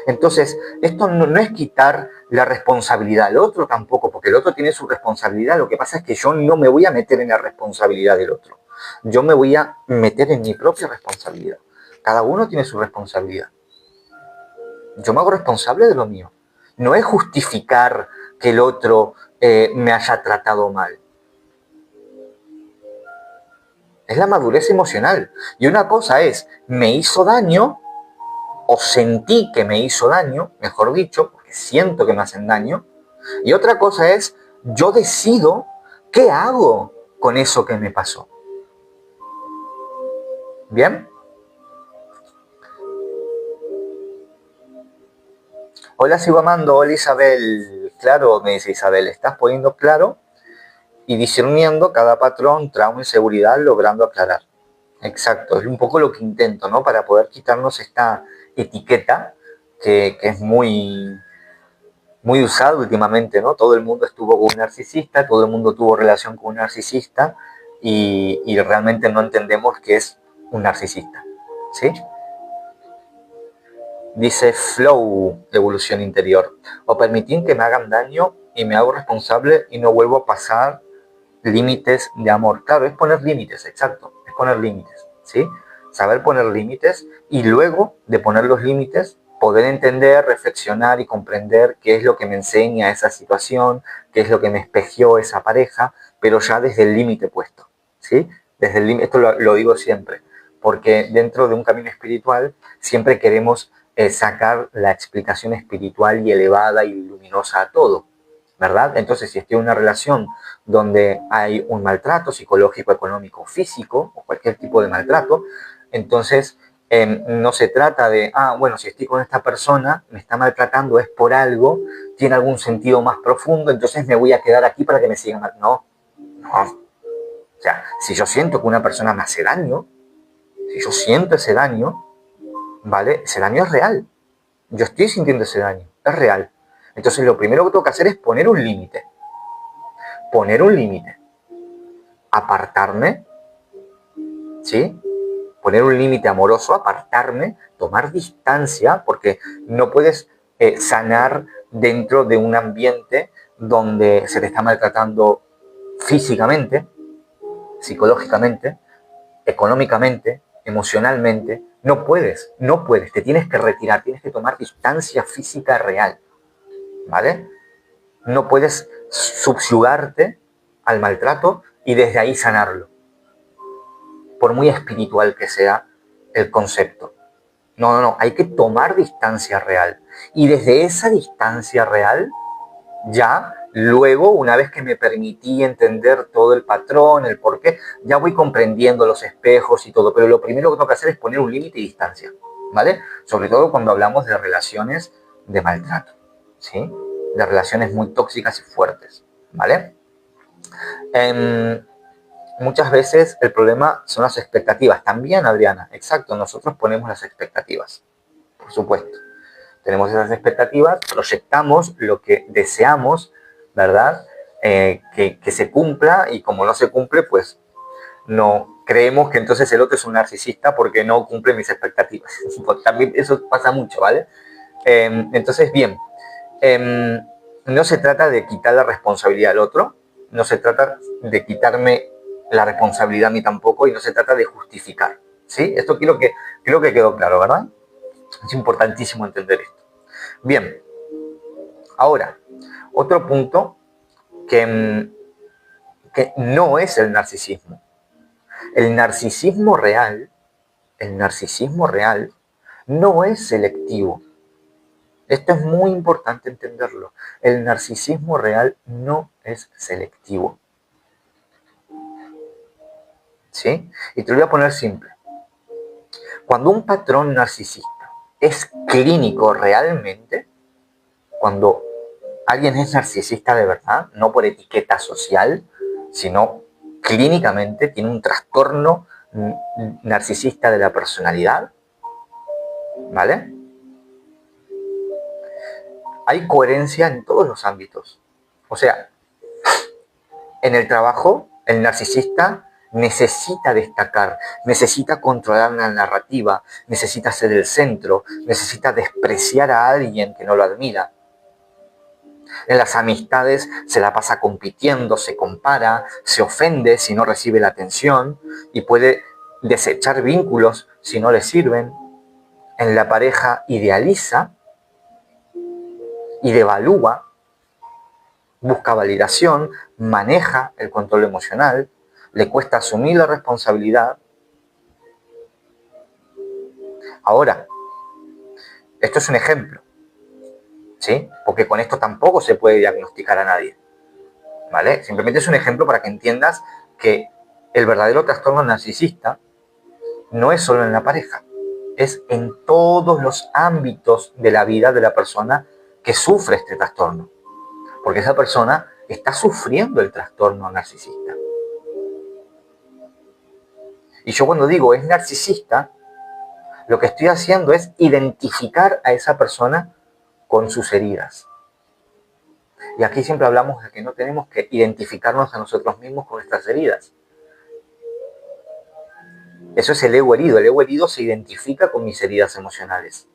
A: Entonces, esto no es quitar la responsabilidad al otro tampoco, porque el otro tiene su responsabilidad. Lo que pasa es que yo no me voy a meter en la responsabilidad del otro. Yo me voy a meter en mi propia responsabilidad. Cada uno tiene su responsabilidad. Yo me hago responsable de lo mío. No es justificar que el otro me haya tratado mal. Es la madurez emocional. Y una cosa es, me hizo daño, o sentí que me hizo daño, mejor dicho, porque siento que me hacen daño. Y otra cosa es, yo decido qué hago con eso que me pasó. ¿Bien? Hola, sigo amando. Hola, Isabel. Claro, me dice Isabel, estás poniendo claro y discerniendo cada patrón, trauma y seguridad, logrando aclarar. Exacto, es un poco lo que intento, ¿no? Para poder quitarnos esta etiqueta que es muy usada últimamente, ¿no? Todo el mundo estuvo con un narcisista, todo el mundo tuvo relación con un narcisista y realmente no entendemos qué es un narcisista, ¿sí? Dice Flow, evolución interior. O permitir que me hagan daño y me hago responsable y no vuelvo a pasar límites de amor. Claro, es poner límites, exacto, es poner límites, ¿sí? Saber poner límites y luego de poner los límites poder entender, reflexionar y comprender qué es lo que me enseña esa situación, qué es lo que me espejió esa pareja, pero ya desde el límite puesto, ¿sí? Desde el límite, esto lo digo siempre, porque dentro de un camino espiritual siempre queremos sacar la explicación espiritual y elevada y luminosa a todo, ¿verdad? Entonces, si estoy en una relación donde hay un maltrato psicológico, económico, físico, o cualquier tipo de maltrato, entonces no se trata de, bueno, si estoy con esta persona, me está maltratando, es por algo, tiene algún sentido más profundo, entonces me voy a quedar aquí para que me sigan mal. No, no. O sea, si yo siento que una persona me hace daño, si yo siento ese daño, ¿vale? Ese daño es real. Yo estoy sintiendo ese daño, es real. Entonces lo primero que tengo que hacer es poner un límite. Poner un límite. Apartarme, ¿sí? Poner un límite amoroso, apartarme, tomar distancia, porque no puedes sanar dentro de un ambiente donde se te está maltratando físicamente, psicológicamente, económicamente, emocionalmente. No puedes, te tienes que retirar, tienes que tomar distancia física real, ¿vale? No puedes subyugarte al maltrato y desde ahí sanarlo, por muy espiritual que sea el concepto. No, hay que tomar distancia real. Y desde esa distancia real, ya luego, una vez que me permití entender todo el patrón, el porqué, ya voy comprendiendo los espejos y todo. Pero lo primero que tengo que hacer es poner un límite y distancia, ¿vale? Sobre todo cuando hablamos de relaciones de maltrato, ¿sí? De relaciones muy tóxicas y fuertes, ¿vale? Muchas veces el problema son las expectativas. También, Adriana, exacto, nosotros ponemos las expectativas, por supuesto. Tenemos esas expectativas, proyectamos lo que deseamos, ¿verdad? Que se cumpla y como no se cumple, pues no creemos que entonces el otro es un narcisista porque no cumple mis expectativas. También eso pasa mucho, ¿vale? Entonces, bien, no se trata de quitar la responsabilidad al otro, no se trata de quitarme la responsabilidad a mí tampoco y no se trata de justificar, ¿sí? Esto creo que quedó claro, ¿verdad? Es importantísimo entender esto. Bien, ahora, otro punto que no es el narcisismo. El narcisismo real, el narcisismo real no es selectivo. Esto es muy importante entenderlo. El narcisismo real no es selectivo. ¿Sí? Y te lo voy a poner simple. Cuando un patrón narcisista es clínico realmente, cuando alguien es narcisista de verdad, no por etiqueta social, sino clínicamente tiene un trastorno narcisista de la personalidad, ¿vale? Hay coherencia en todos los ámbitos. O sea, en el trabajo, el narcisista necesita destacar, necesita controlar la narrativa, necesita ser el centro, necesita despreciar a alguien que no lo admira. En las amistades se la pasa compitiendo, se compara, se ofende si no recibe la atención y puede desechar vínculos si no le sirven. En la pareja idealiza y devalúa, busca validación, maneja el control emocional, le cuesta asumir la responsabilidad. Ahora, esto es un ejemplo, ¿sí? Porque con esto tampoco se puede diagnosticar a nadie, ¿vale? Simplemente es un ejemplo para que entiendas que el verdadero trastorno narcisista no es solo en la pareja, es en todos los ámbitos de la vida de la persona que sufre este trastorno. Porque esa persona está sufriendo el trastorno narcisista. Y yo cuando digo es narcisista, lo que estoy haciendo es identificar a esa persona con sus heridas. Y aquí siempre hablamos de que no tenemos que identificarnos a nosotros mismos con nuestras heridas. Eso es el ego herido. El ego herido se identifica con mis heridas emocionales.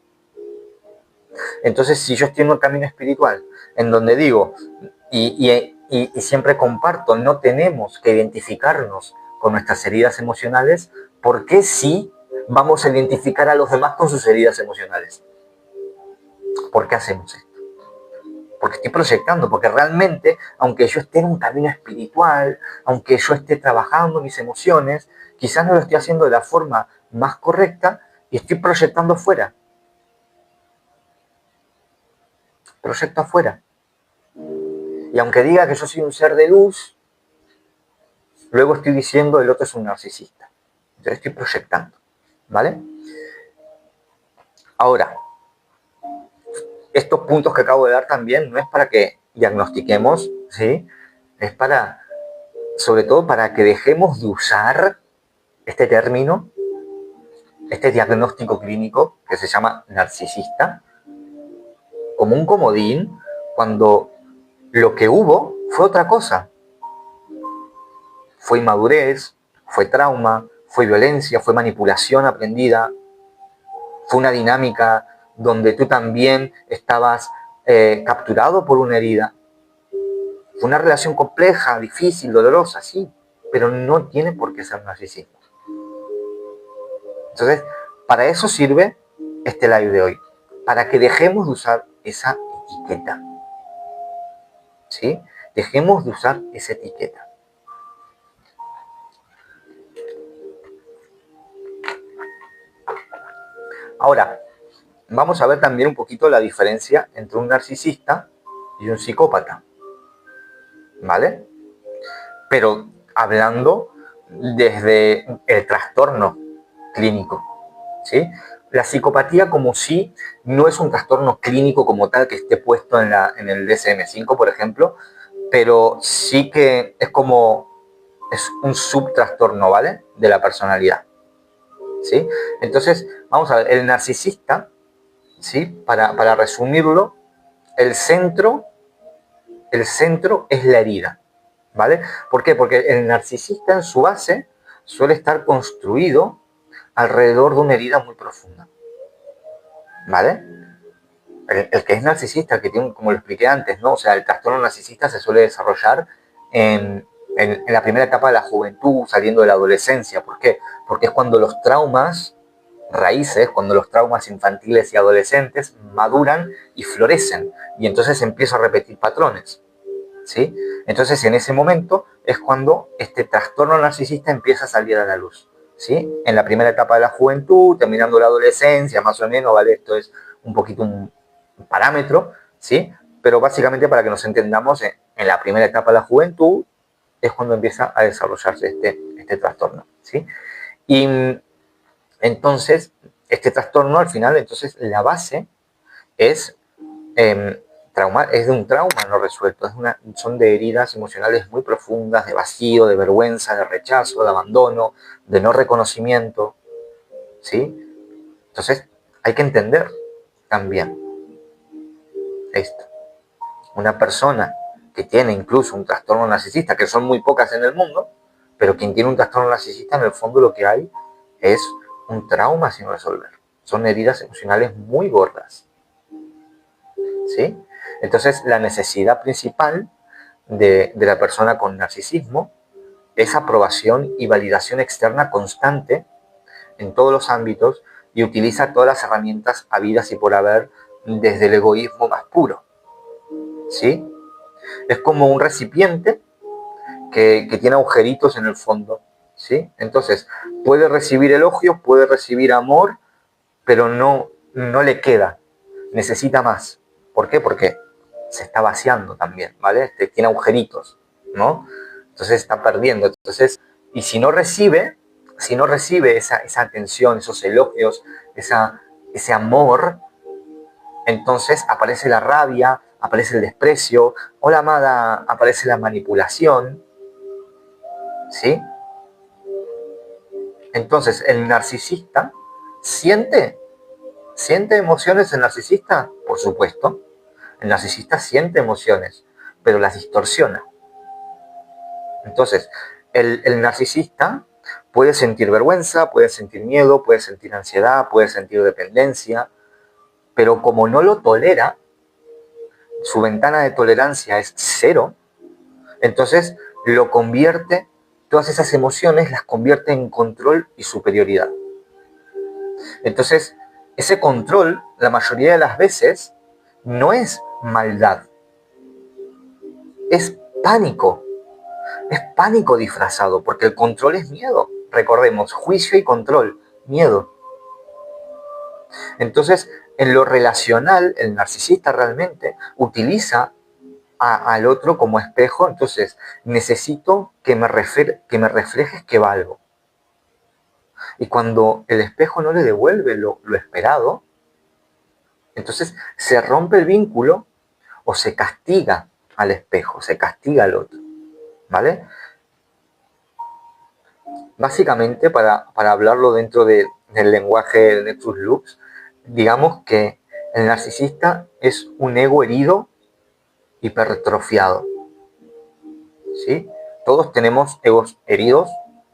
A: Entonces, si yo estoy en un camino espiritual en donde digo, y siempre comparto, no tenemos que identificarnos con nuestras heridas emocionales, ¿por qué sí vamos a identificar a los demás con sus heridas emocionales? ¿Por qué hacemos esto? Porque estoy proyectando, porque realmente, aunque yo esté en un camino espiritual, aunque yo esté trabajando mis emociones, quizás no lo estoy haciendo de la forma más correcta y estoy proyectando fuera. Proyecto afuera. Y aunque diga que yo soy un ser de luz, luego estoy diciendo el otro es un narcisista. Entonces estoy proyectando, ¿vale? Ahora, estos puntos que acabo de dar también no es para que diagnostiquemos, ¿sí? Es para, sobre todo para que dejemos de usar este término, este diagnóstico clínico que se llama narcisista, como un comodín cuando lo que hubo fue otra cosa. Fue inmadurez, fue trauma, fue violencia, fue manipulación aprendida, fue una dinámica donde tú también estabas capturado por una herida. Fue una relación compleja, difícil, dolorosa, sí, pero no tiene por qué ser narcisismo. Entonces, para eso sirve este live de hoy, para que dejemos de usar esa etiqueta. ¿Sí? Dejemos de usar esa etiqueta. Ahora, vamos a ver también un poquito la diferencia entre un narcisista y un psicópata. ¿Vale? Pero hablando desde el trastorno clínico. ¿Sí? La psicopatía como sí no es un trastorno clínico como tal que esté puesto en el DSM-5, por ejemplo, pero sí que es como es un subtrastorno, ¿vale? De la personalidad. ¿Sí? Entonces, vamos a ver, el narcisista, ¿sí? Para resumirlo, el centro es la herida, ¿vale? ¿Por qué? Porque el narcisista en su base suele estar construido alrededor de una herida muy profunda, ¿vale? El que es narcisista, que tiene, como lo expliqué antes, ¿no? O sea, el trastorno narcisista se suele desarrollar en la primera etapa de la juventud, saliendo de la adolescencia. ¿Por qué? Porque es cuando los traumas raíces, cuando los traumas infantiles y adolescentes maduran y florecen. Y entonces empiezo a repetir patrones. ¿Sí? Entonces, en ese momento es cuando este trastorno narcisista empieza a salir a la luz. ¿Sí? En la primera etapa de la juventud, terminando la adolescencia, más o menos, ¿vale? Esto es un poquito un parámetro, ¿sí? Pero básicamente para que nos entendamos, en la primera etapa de la juventud es cuando empieza a desarrollarse este trastorno, ¿sí? Y entonces, este trastorno al final, entonces la base es, es de un trauma no resuelto, son de heridas emocionales muy profundas, de vacío, de vergüenza, de rechazo, de abandono, de no reconocimiento, ¿sí? Entonces, hay que entender también esto. Una persona que tiene incluso un trastorno narcisista, que son muy pocas en el mundo, pero quien tiene un trastorno narcisista, en el fondo lo que hay es un trauma sin resolver. Son heridas emocionales muy gordas. ¿Sí? Entonces, la necesidad principal de la persona con narcisismo es aprobación y validación externa constante en todos los ámbitos y utiliza todas las herramientas habidas y por haber desde el egoísmo más puro. ¿Sí? Es como un recipiente que tiene agujeritos en el fondo. ¿Sí? Entonces, puede recibir elogios, puede recibir amor, pero no le queda. Necesita más. ¿Por qué? Porque se está vaciando también, ¿vale? Tiene agujeritos, ¿no? Entonces está perdiendo. Entonces, y si no recibe, si no recibe esa atención, esos elogios, ese amor, entonces aparece la rabia, aparece el desprecio, o la amada aparece la manipulación, ¿sí? Entonces, el narcisista siente emociones. ¿El narcisista? Por supuesto. El narcisista siente emociones, pero las distorsiona. Entonces, el narcisista puede sentir vergüenza, puede sentir miedo, puede sentir ansiedad, puede sentir dependencia, pero como no lo tolera, su ventana de tolerancia es cero, entonces lo convierte, todas esas emociones las convierte en control y superioridad. Entonces, ese control, la mayoría de las veces, no es maldad, es pánico. Es pánico disfrazado, porque el control es miedo. Recordemos, juicio y control, miedo. Entonces, en lo relacional, el narcisista realmente utiliza al otro como espejo. Entonces, necesito que me reflejes que valgo. Y cuando el espejo no le devuelve lo esperado, entonces se rompe el vínculo o se castiga al espejo, se castiga al otro, ¿vale? Básicamente, para hablarlo dentro del lenguaje de Nexus Loops, digamos que el narcisista es un ego herido, hipertrofiado, ¿sí? Todos tenemos egos heridos,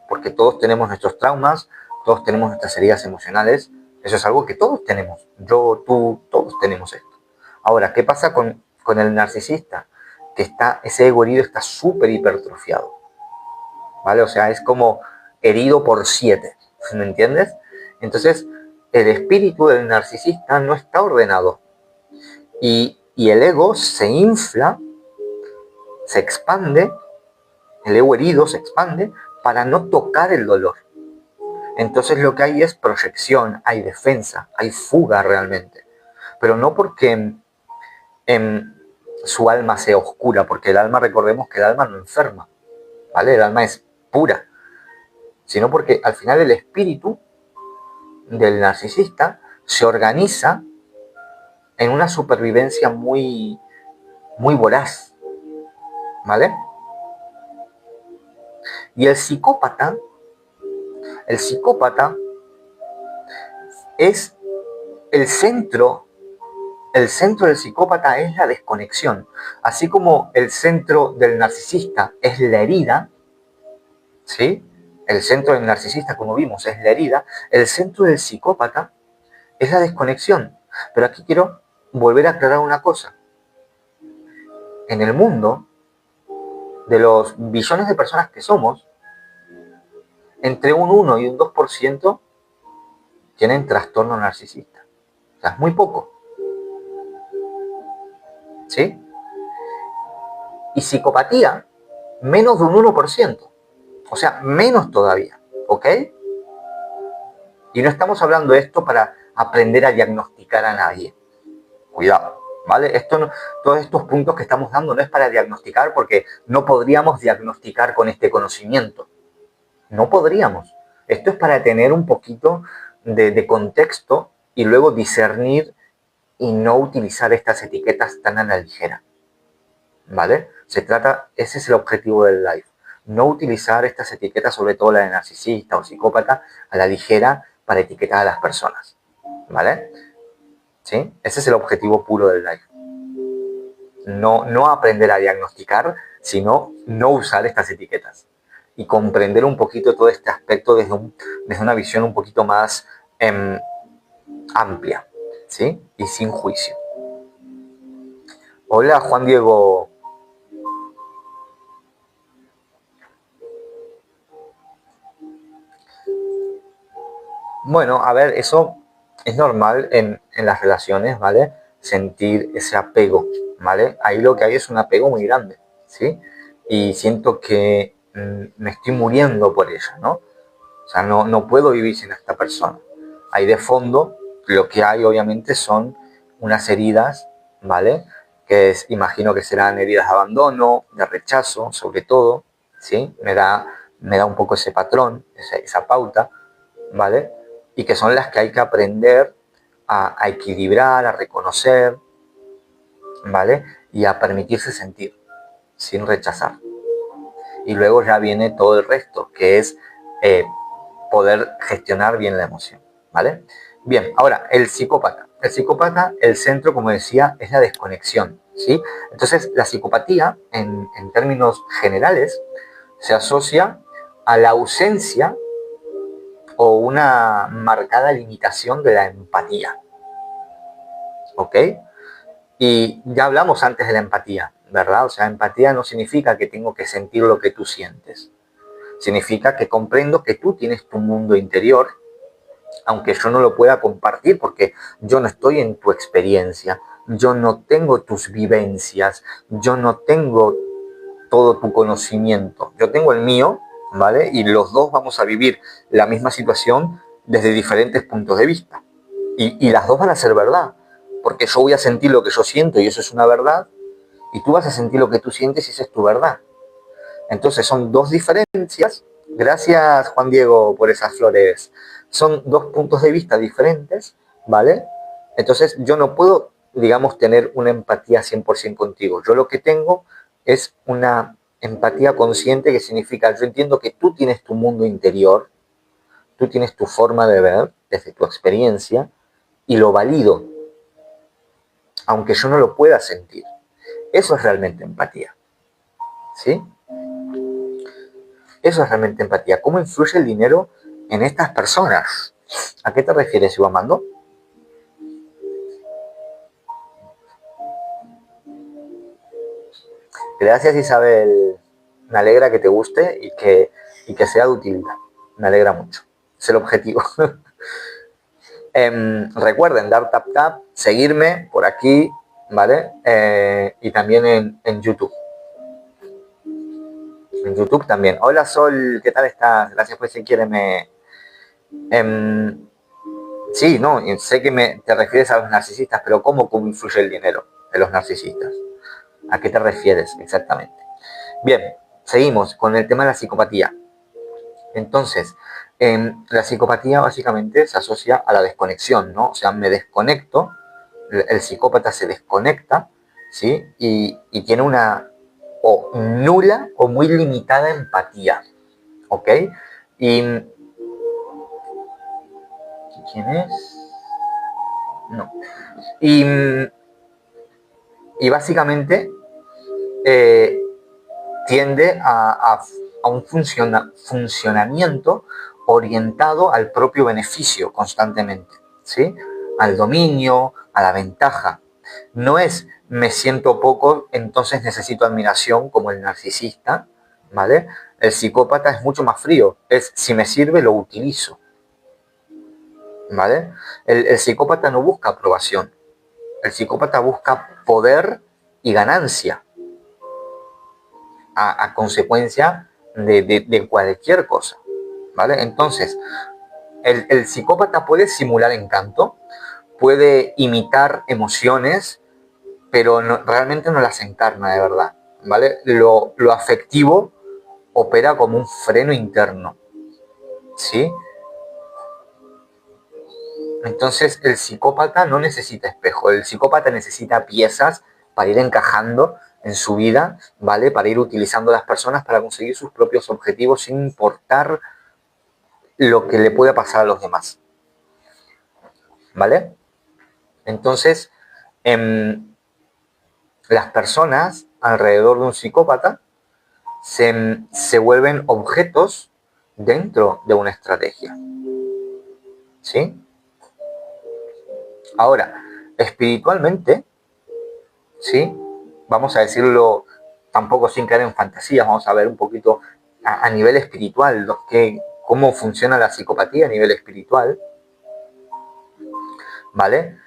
A: porque todos tenemos nuestros traumas, todos tenemos nuestras heridas emocionales. Eso es algo que todos tenemos. Yo, tú, todos tenemos esto. Ahora, ¿qué pasa con el narcisista? Que ese ego herido está súper hipertrofiado, ¿vale? O sea, es como herido por 7, ¿me entiendes? Entonces, el espíritu del narcisista no está ordenado. Y el ego se infla, se expande, el ego herido se expande para no tocar el dolor. Entonces lo que hay es proyección, hay defensa, hay fuga realmente. Pero no porque su alma sea oscura, porque el alma, recordemos que el alma no enferma, ¿vale? El alma es pura, sino porque al final el espíritu del narcisista se organiza en una supervivencia muy, muy voraz, ¿vale? Y el psicópata es el centro del psicópata es la desconexión. Así como el centro del narcisista es la herida, ¿sí? El centro del narcisista, como vimos, es la herida. El centro del psicópata es la desconexión. Pero aquí quiero volver a aclarar una cosa. En el mundo, de los billones de personas que somos, entre un 1 y un 2% tienen trastorno narcisista. O sea, es muy poco. ¿Sí? Y psicopatía, menos de un 1%. O sea, menos todavía. ¿Ok? Y no estamos hablando de esto para aprender a diagnosticar a nadie. Cuidado, ¿vale? Todos estos puntos que estamos dando no es para diagnosticar, porque no podríamos diagnosticar con este conocimiento. No podríamos. Esto es para tener un poquito de contexto y luego discernir y no utilizar estas etiquetas tan a la ligera, ¿vale? Ese es el objetivo del live. No utilizar estas etiquetas, sobre todo la de narcisista o psicópata, a la ligera para etiquetar a las personas, ¿vale? ¿Sí? Ese es el objetivo puro del live. No aprender a diagnosticar, sino no usar estas etiquetas y comprender un poquito todo este aspecto desde una visión un poquito más amplia, ¿sí? Y sin juicio. Hola, Juan Diego. Bueno, a ver, eso es normal en las relaciones, ¿vale? Sentir ese apego, ¿vale? Ahí lo que hay es un apego muy grande, ¿sí? Y siento que me estoy muriendo por ella, ¿no? O sea, no puedo vivir sin esta persona. Ahí de fondo, lo que hay obviamente son unas heridas, ¿vale? Imagino que serán heridas de abandono, de rechazo, sobre todo, ¿sí? Me da me da un poco ese patrón, esa pauta, ¿vale? Y que son las que hay que aprender a equilibrar, a reconocer, ¿vale? Y a permitirse sentir, sin rechazar. Y luego ya viene todo el resto, que es poder gestionar bien la emoción, ¿vale? Bien, ahora, el psicópata. El psicópata, el centro, como decía, es la desconexión, ¿sí? Entonces, la psicopatía, en términos generales, se asocia a la ausencia o una marcada limitación de la empatía, ¿ok? Y ya hablamos antes de la empatía, ¿verdad? O sea, empatía no significa que tengo que sentir lo que tú sientes. Significa que comprendo que tú tienes tu mundo interior, aunque yo no lo pueda compartir porque yo no estoy en tu experiencia, yo no tengo tus vivencias, yo no tengo todo tu conocimiento, yo tengo el mío, ¿vale? Y los dos vamos a vivir la misma situación desde diferentes puntos de vista. Y las dos van a ser verdad, porque yo voy a sentir lo que yo siento y eso es una verdad, y tú vas a sentir lo que tú sientes y esa es tu verdad. Entonces son dos diferencias. Gracias, Juan Diego, por esas flores. Son dos puntos de vista diferentes, ¿vale? Entonces yo no puedo, digamos, tener una empatía 100% contigo. Yo lo que tengo es una empatía consciente, que significa, yo entiendo que tú tienes tu mundo interior, tú tienes tu forma de ver desde tu experiencia, y lo valido, aunque yo no lo pueda sentir. Eso es realmente empatía, ¿sí? Eso es realmente empatía. ¿Cómo influye el dinero en estas personas? ¿A qué te refieres, Iván Mando? Gracias, Isabel. Me alegra que te guste y que sea de utilidad. Me alegra mucho. Es el objetivo. Recuerden dar tap tap, seguirme por aquí, ¿vale? Y también en YouTube. En YouTube también. Hola Sol, ¿qué tal estás? Gracias por seguirme. Sí, no, sé que te refieres a los narcisistas, pero ¿cómo influye el dinero de los narcisistas? ¿A qué te refieres exactamente? Bien, seguimos con el tema de la psicopatía. Entonces, la psicopatía básicamente se asocia a la desconexión, ¿no? O sea, me desconecto, el psicópata se desconecta, ¿sí? Y tiene una o nula o muy limitada empatía, ¿ok? Y ¿quién es? No. Y básicamente tiende a un funcionamiento orientado al propio beneficio constantemente, ¿sí? Al dominio, a la ventaja. No es me siento poco, entonces necesito admiración, como el narcisista, ¿vale? El psicópata es mucho más frío, es si me sirve lo utilizo, ¿vale? El psicópata no busca aprobación, el psicópata busca poder y ganancia a consecuencia de cualquier cosa, ¿vale? Entonces, el psicópata puede simular encanto, puede imitar emociones, pero realmente no las encarna de verdad, ¿vale? Lo afectivo opera como un freno interno, ¿sí? Entonces el psicópata no necesita espejo, el psicópata necesita piezas para ir encajando en su vida, ¿vale? Para ir utilizando a las personas para conseguir sus propios objetivos sin importar lo que le pueda pasar a los demás, ¿vale? Entonces, las personas alrededor de un psicópata se vuelven objetos dentro de una estrategia, ¿sí? Ahora, espiritualmente, ¿sí? Vamos a decirlo tampoco sin caer en fantasías, vamos a ver un poquito a nivel espiritual cómo funciona la psicopatía a nivel espiritual, ¿vale?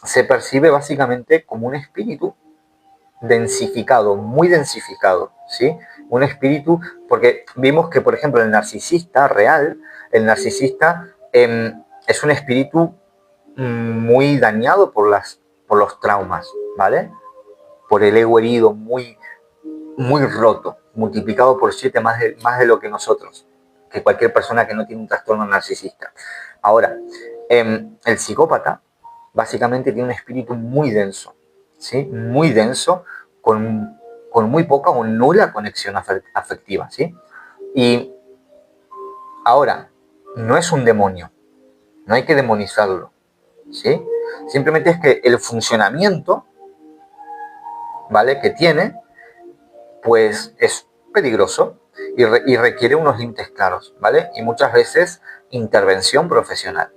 A: Se percibe básicamente como un espíritu densificado, muy densificado, ¿sí? Un espíritu, porque vimos que, por ejemplo, el narcisista real, el narcisista es un espíritu muy dañado por los traumas, ¿vale? Por el ego herido, muy roto, multiplicado por 7 más de lo que nosotros, que cualquier persona que no tiene un trastorno narcisista. Ahora, el psicópata básicamente tiene un espíritu muy denso, ¿sí? Muy denso, con muy poca o nula conexión afectiva, ¿sí? Y ahora, no es un demonio, no hay que demonizarlo, ¿sí? Simplemente es que el funcionamiento, ¿vale?, que tiene, pues es peligroso y requiere unos límites claros, ¿vale? Y muchas veces intervención profesional.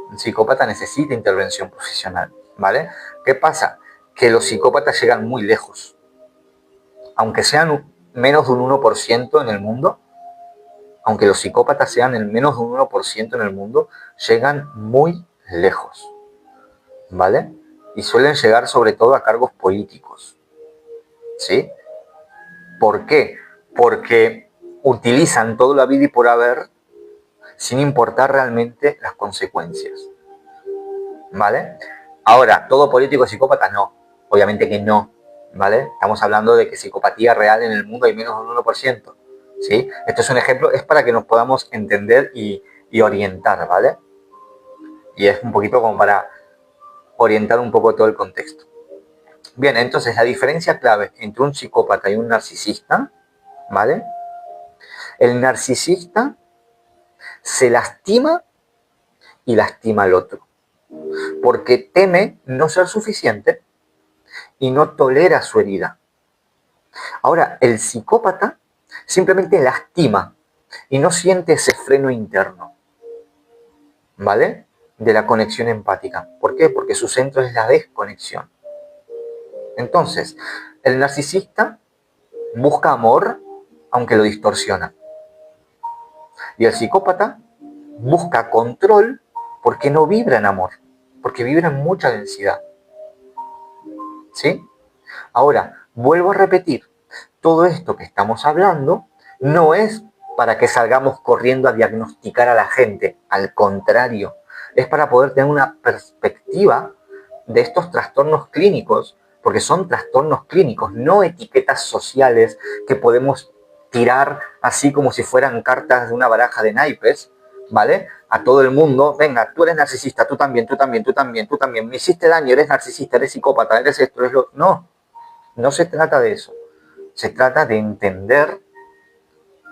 A: Un psicópata necesita intervención profesional, ¿vale? ¿Qué pasa? Que los psicópatas llegan muy lejos. Aunque sean menos de un 1% en el mundo, aunque los psicópatas sean el menos de un 1% en el mundo, llegan muy lejos, ¿vale? Y suelen llegar sobre todo a cargos políticos, ¿sí? ¿Por qué? Porque utilizan todo la vida y por haber sin importar realmente las consecuencias, ¿vale? Ahora, ¿todo político es psicópata? No, obviamente que no, ¿vale? Estamos hablando de que psicopatía real en el mundo hay menos de un 1%, ¿sí? Esto es un ejemplo, es para que nos podamos entender y orientar, ¿vale? Y es un poquito como para orientar un poco todo el contexto. Bien, entonces la diferencia clave entre un psicópata y un narcisista, ¿vale? El narcisista se lastima y lastima al otro, porque teme no ser suficiente y no tolera su herida. Ahora, el psicópata simplemente lastima y no siente ese freno interno, ¿vale?, de la conexión empática. ¿Por qué? Porque su centro es la desconexión. Entonces, el narcisista busca amor, aunque lo distorsiona. Y el psicópata busca control porque no vibra en amor, porque vibra en mucha densidad, ¿sí? Ahora, vuelvo a repetir, todo esto que estamos hablando no es para que salgamos corriendo a diagnosticar a la gente, al contrario, es para poder tener una perspectiva de estos trastornos clínicos, porque son trastornos clínicos, no etiquetas sociales que podemos tirar así como si fueran cartas de una baraja de naipes, ¿vale? A todo el mundo, venga, tú eres narcisista, tú también, tú también, tú también, tú también, me hiciste daño, eres narcisista, eres psicópata, eres esto, eres lo... No, no se trata de eso. Se trata de entender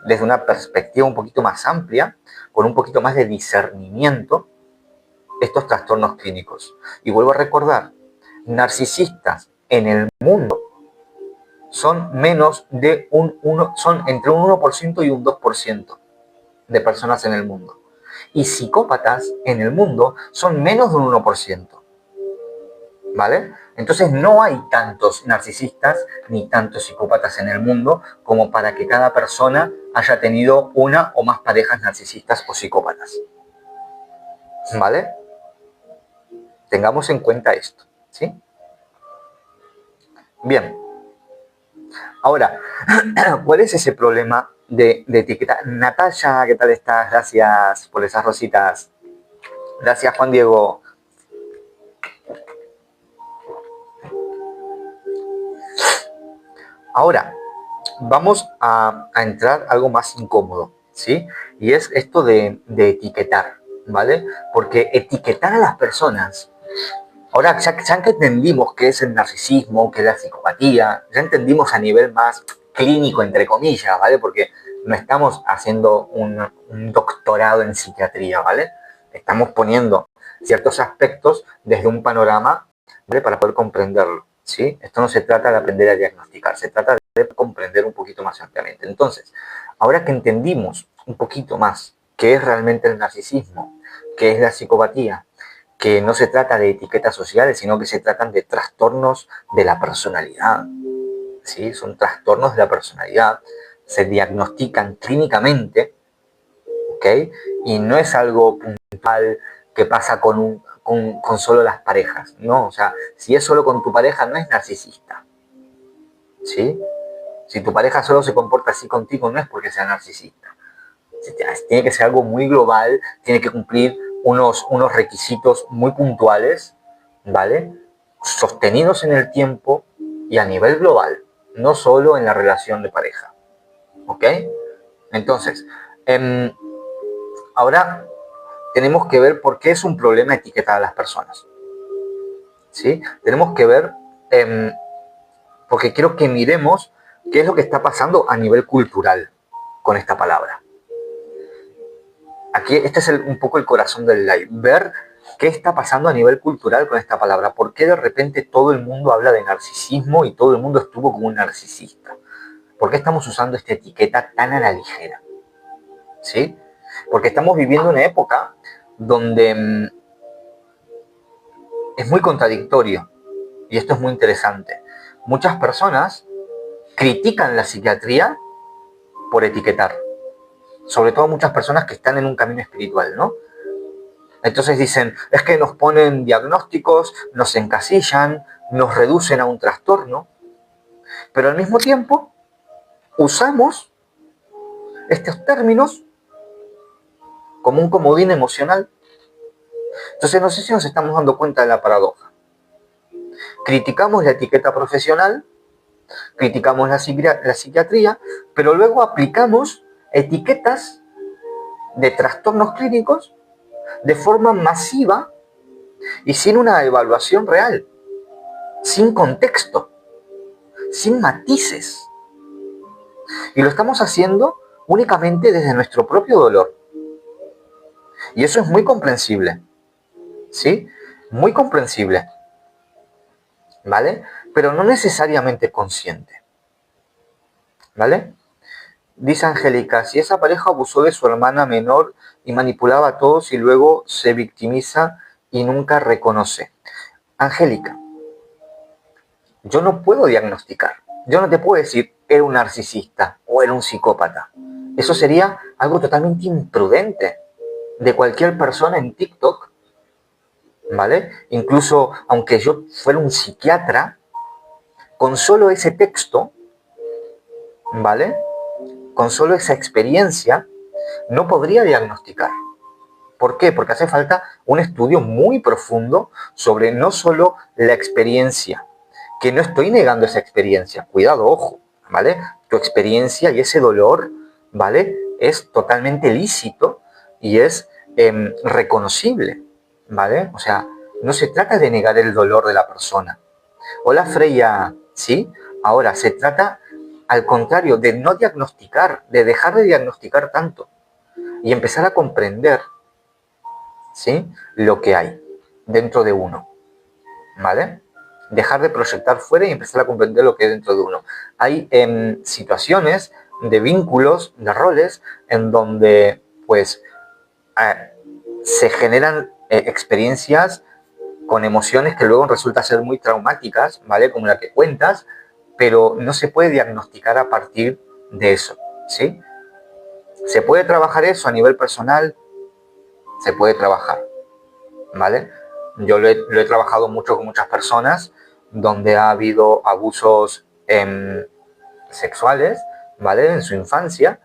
A: desde una perspectiva un poquito más amplia, con un poquito más de discernimiento, estos trastornos clínicos. Y vuelvo a recordar, narcisistas en el mundo son menos de son entre un 1% y un 2% de personas en el mundo. Y psicópatas en el mundo son menos de un 1%. ¿Vale? Entonces no hay tantos narcisistas ni tantos psicópatas en el mundo como para que cada persona haya tenido una o más parejas narcisistas o psicópatas. ¿Vale? Tengamos en cuenta esto, ¿sí? Bien. Ahora, ¿cuál es ese problema de etiqueta? Natalia, ¿qué tal estás? Gracias por esas rositas. Gracias, Juan Diego. Ahora, vamos a entrar algo más incómodo, ¿sí? Y es esto de etiquetar, ¿vale? Porque etiquetar a las personas, ahora ya que entendimos qué es el narcisismo, qué es la psicopatía, ya entendimos a nivel más clínico, entre comillas, ¿vale? Porque no estamos haciendo un doctorado en psiquiatría, ¿vale? Estamos poniendo ciertos aspectos desde un panorama, ¿vale?, para poder comprenderlo, ¿sí? Esto no se trata de aprender a diagnosticar, se trata de comprender un poquito más ampliamente. Entonces, ahora que entendimos un poquito más qué es realmente el narcisismo, qué es la psicopatía, que no se trata de etiquetas sociales, sino que se tratan de trastornos de la personalidad, ¿sí? Son trastornos de la personalidad, se diagnostican clínicamente, ¿ok? Y no es algo puntual que pasa con solo las parejas, ¿no? O sea, si es solo con tu pareja, no es narcisista, ¿sí? Si tu pareja solo se comporta así contigo, no es porque sea narcisista. Tiene que ser algo muy global, tiene que cumplir unos requisitos muy puntuales, ¿vale?, sostenidos en el tiempo y a nivel global, no solo en la relación de pareja. ¿Ok? Entonces, ahora tenemos que ver por qué es un problema etiquetar a las personas. ¿Sí? Tenemos que ver, porque quiero que miremos qué es lo que está pasando a nivel cultural con esta palabra. Aquí, este es un poco el corazón del live. Ver qué está pasando a nivel cultural con esta palabra. ¿Por qué de repente todo el mundo habla de narcisismo y todo el mundo estuvo como un narcisista? ¿Por qué estamos usando esta etiqueta tan a la ligera? ¿Sí? Porque estamos viviendo una época donde es muy contradictorio. Y esto es muy interesante. Muchas personas critican la psiquiatría por etiquetar. Sobre todo muchas personas que están en un camino espiritual, ¿no? Entonces dicen, es que nos ponen diagnósticos, nos encasillan, nos reducen a un trastorno, pero al mismo tiempo usamos estos términos como un comodín emocional. Entonces no sé si nos estamos dando cuenta de la paradoja. Criticamos la etiqueta profesional, criticamos la psiquiatría, pero luego aplicamos etiquetas de trastornos clínicos de forma masiva y sin una evaluación real, sin contexto, sin matices. Y lo estamos haciendo únicamente desde nuestro propio dolor. Y eso es muy comprensible, ¿sí? Muy comprensible, ¿vale? Pero no necesariamente consciente, ¿vale? Dice Angélica, si esa pareja abusó de su hermana menor y manipulaba a todos y luego se victimiza y nunca reconoce. Angélica, yo no puedo diagnosticar. Yo no te puedo decir, era un narcisista o era un psicópata. Eso sería algo totalmente imprudente de cualquier persona en TikTok, ¿vale? Incluso aunque yo fuera un psiquiatra, con solo ese texto, ¿vale? Con solo esa experiencia, no podría diagnosticar. ¿Por qué? Porque hace falta un estudio muy profundo sobre no solo la experiencia, que no estoy negando esa experiencia, cuidado, ojo, ¿vale? Tu experiencia y ese dolor, ¿vale? Es totalmente lícito y es reconocible, ¿vale? O sea, no se trata de negar el dolor de la persona. Hola Freya, ¿sí? Ahora, se trata, al contrario, de no diagnosticar, de dejar de diagnosticar tanto y empezar a comprender, ¿sí? Lo que hay dentro de uno, ¿vale? Dejar de proyectar fuera y empezar a comprender lo que hay dentro de uno. Hay situaciones de vínculos, de roles, en donde, pues, se generan experiencias con emociones que luego resultan ser muy traumáticas, ¿vale? Como la que cuentas, pero no se puede diagnosticar a partir de eso, ¿sí? ¿Se puede trabajar eso a nivel personal? Se puede trabajar, ¿vale? Yo lo he trabajado mucho con muchas personas donde ha habido abusos sexuales, ¿vale? En su infancia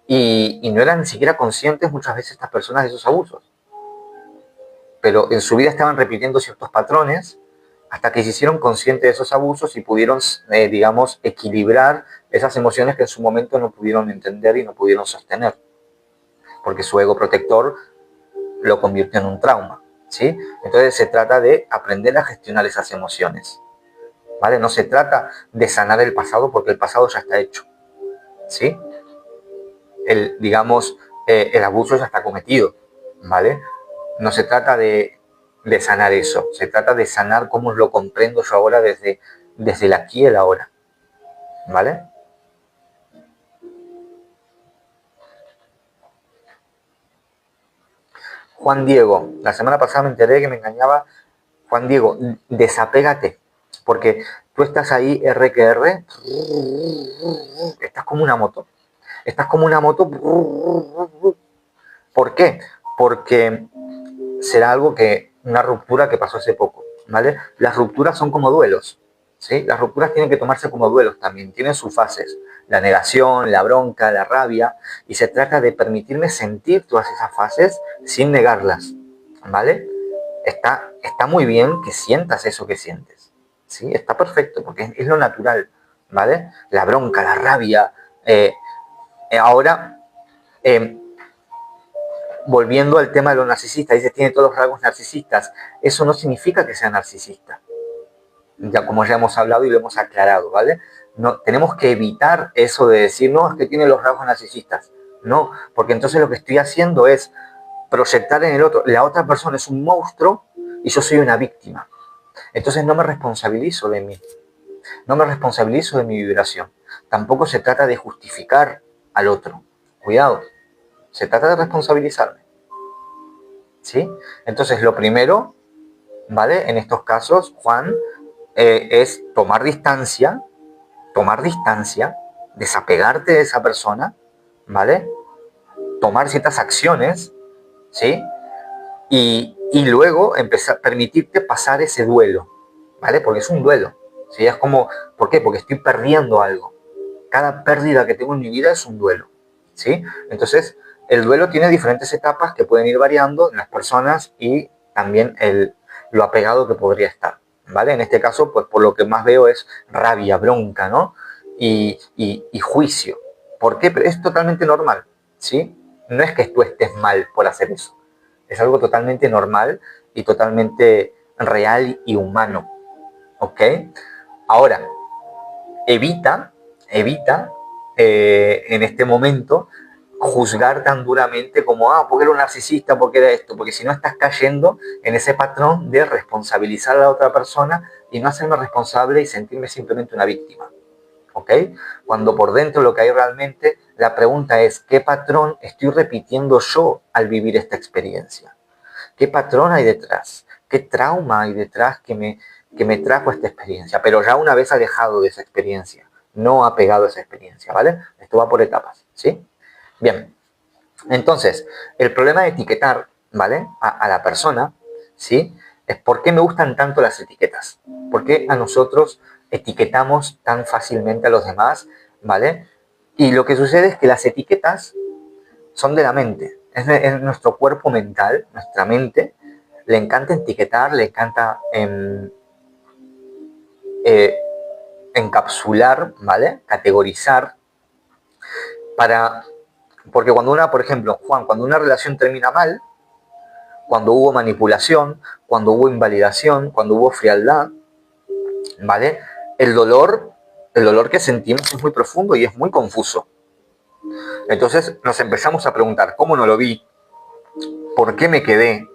A: y no eran ni siquiera conscientes muchas veces estas personas de esos abusos. Pero en su vida estaban repitiendo ciertos patrones hasta que se hicieron conscientes de esos abusos y pudieron, digamos, equilibrar esas emociones que en su momento no pudieron entender y no pudieron sostener, porque su ego protector lo convirtió en un trauma, ¿sí? Entonces se trata de aprender a gestionar esas emociones, ¿vale? No se trata de sanar el pasado porque el pasado ya está hecho, ¿sí? Digamos, el abuso ya está cometido, ¿vale? No se trata de sanar eso, se trata de sanar cómo lo comprendo yo ahora desde el aquí y el ahora, ¿vale? Juan Diego, la semana pasada me enteré que me engañaba. Juan Diego, desapégate, porque tú estás ahí R que R, estás como una moto, estás como una moto. ¿Por qué? Porque será algo que, una ruptura que pasó hace poco, ¿vale? Las rupturas son como duelos, ¿sí? Las rupturas tienen que tomarse como duelos también, tienen sus fases, la negación, la bronca, la rabia, y se trata de permitirme sentir todas esas fases sin negarlas, ¿vale? Está muy bien que sientas eso que sientes, ¿sí? Está perfecto, porque es lo natural, ¿vale? La bronca, la rabia. Ahora, volviendo al tema de los narcisistas, dice, tiene todos los rasgos narcisistas. Eso no significa que sea narcisista. Ya como ya hemos hablado y lo hemos aclarado, ¿vale? No, tenemos que evitar eso de decir, no, es que tiene los rasgos narcisistas. No, porque entonces lo que estoy haciendo es proyectar en el otro. La otra persona es un monstruo y yo soy una víctima. Entonces no me responsabilizo de mí. No me responsabilizo de mi vibración. Tampoco se trata de justificar al otro. Cuidado. Se trata de responsabilizarme. ¿Sí? Entonces lo primero, ¿vale? En estos casos, Juan, es tomar distancia, desapegarte de esa persona, ¿vale? Tomar ciertas acciones, ¿sí? Y luego empezar a permitirte pasar ese duelo, ¿vale? Porque es un duelo, ¿sí? Es como, ¿por qué? Porque estoy perdiendo algo. Cada pérdida que tengo en mi vida es un duelo, ¿sí? Entonces, el duelo tiene diferentes etapas que pueden ir variando en las personas y también lo apegado que podría estar, ¿vale? En este caso, pues por lo que más veo es rabia, bronca, ¿no? Y juicio. ¿Por qué? Pero es totalmente normal, ¿sí? No es que tú estés mal por hacer eso. Es algo totalmente normal y totalmente real y humano, ¿ok? Ahora, evita en este momento juzgar tan duramente como, porque era un narcisista, porque era esto, porque si no estás cayendo en ese patrón de responsabilizar a la otra persona y no hacerme responsable y sentirme simplemente una víctima, ¿ok? Cuando por dentro lo que hay realmente, la pregunta es, ¿qué patrón estoy repitiendo yo al vivir esta experiencia? ¿Qué patrón hay detrás? ¿Qué trauma hay detrás que me trajo esta experiencia? Pero ya una vez alejado de esa experiencia, no apegado a esa experiencia, ¿vale? Esto va por etapas, ¿sí? Bien, entonces, el problema de etiquetar, ¿vale? A la persona, ¿sí? Es por qué me gustan tanto las etiquetas. ¿Por qué a nosotros etiquetamos tan fácilmente a los demás, ¿vale? Y lo que sucede es que las etiquetas son de la mente, es nuestro cuerpo mental, nuestra mente, le encanta etiquetar, le encanta eh, encapsular, ¿vale? Categorizar, porque cuando por ejemplo, Juan, cuando una relación termina mal, cuando hubo manipulación, cuando hubo invalidación, cuando hubo frialdad, ¿vale? El dolor, el dolor que sentimos es muy profundo y es muy confuso. Entonces nos empezamos a preguntar, ¿cómo no lo vi? ¿Por qué me quedé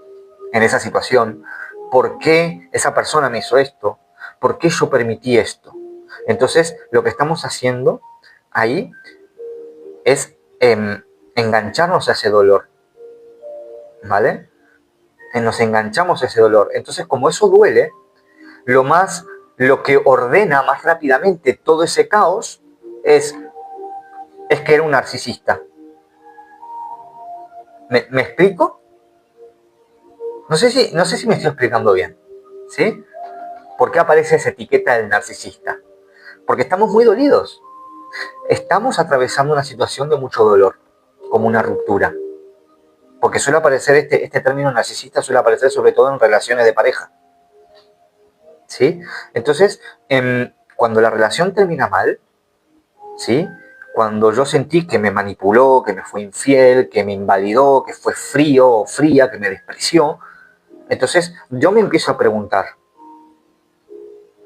A: en esa situación? ¿Por qué esa persona me hizo esto? ¿Por qué yo permití esto? Entonces, lo que estamos haciendo ahí es engancharnos a ese dolor, ¿vale? Nos enganchamos a ese dolor. Entonces, como eso duele, lo que ordena más rápidamente todo ese caos es que era un narcisista. ¿Me explico? No sé si me estoy explicando bien, ¿sí? ¿Por qué aparece esa etiqueta del narcisista? Porque estamos muy dolidos. Estamos atravesando una situación de mucho dolor, como una ruptura. Porque suele aparecer este término narcisista, suele aparecer sobre todo en relaciones de pareja. ¿Sí? Entonces, cuando la relación termina mal, ¿sí? Cuando yo sentí que me manipuló, que me fue infiel, que me invalidó, que fue frío o fría, que me despreció, entonces yo me empiezo a preguntar,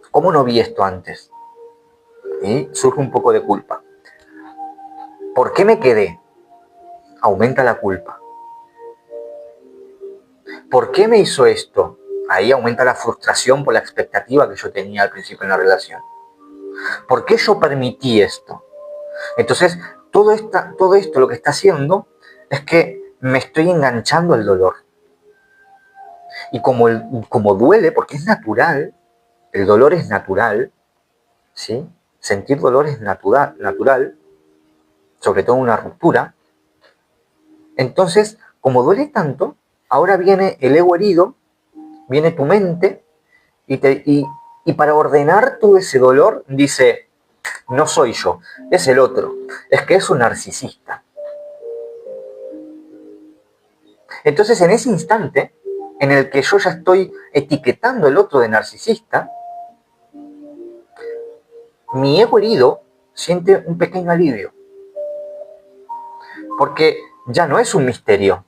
A: ¿cómo no vi esto antes? Y surge un poco de culpa. ¿Por qué me quedé? Aumenta la culpa. ¿Por qué me hizo esto? Ahí aumenta la frustración por la expectativa que yo tenía al principio en la relación. ¿Por qué yo permití esto? Entonces, todo esto lo que está haciendo es que me estoy enganchando al dolor. Y como duele, porque es natural, el dolor es natural, ¿sí? Sentir dolor es natural, sobre todo en una ruptura. Entonces, como duele tanto, ahora viene el ego herido, viene tu mente, y para ordenar todo ese dolor, dice, no soy yo, es el otro, es que es un narcisista. Entonces, en ese instante, en el que yo ya estoy etiquetando el otro de narcisista, mi ego herido siente un pequeño alivio. Porque ya no es un misterio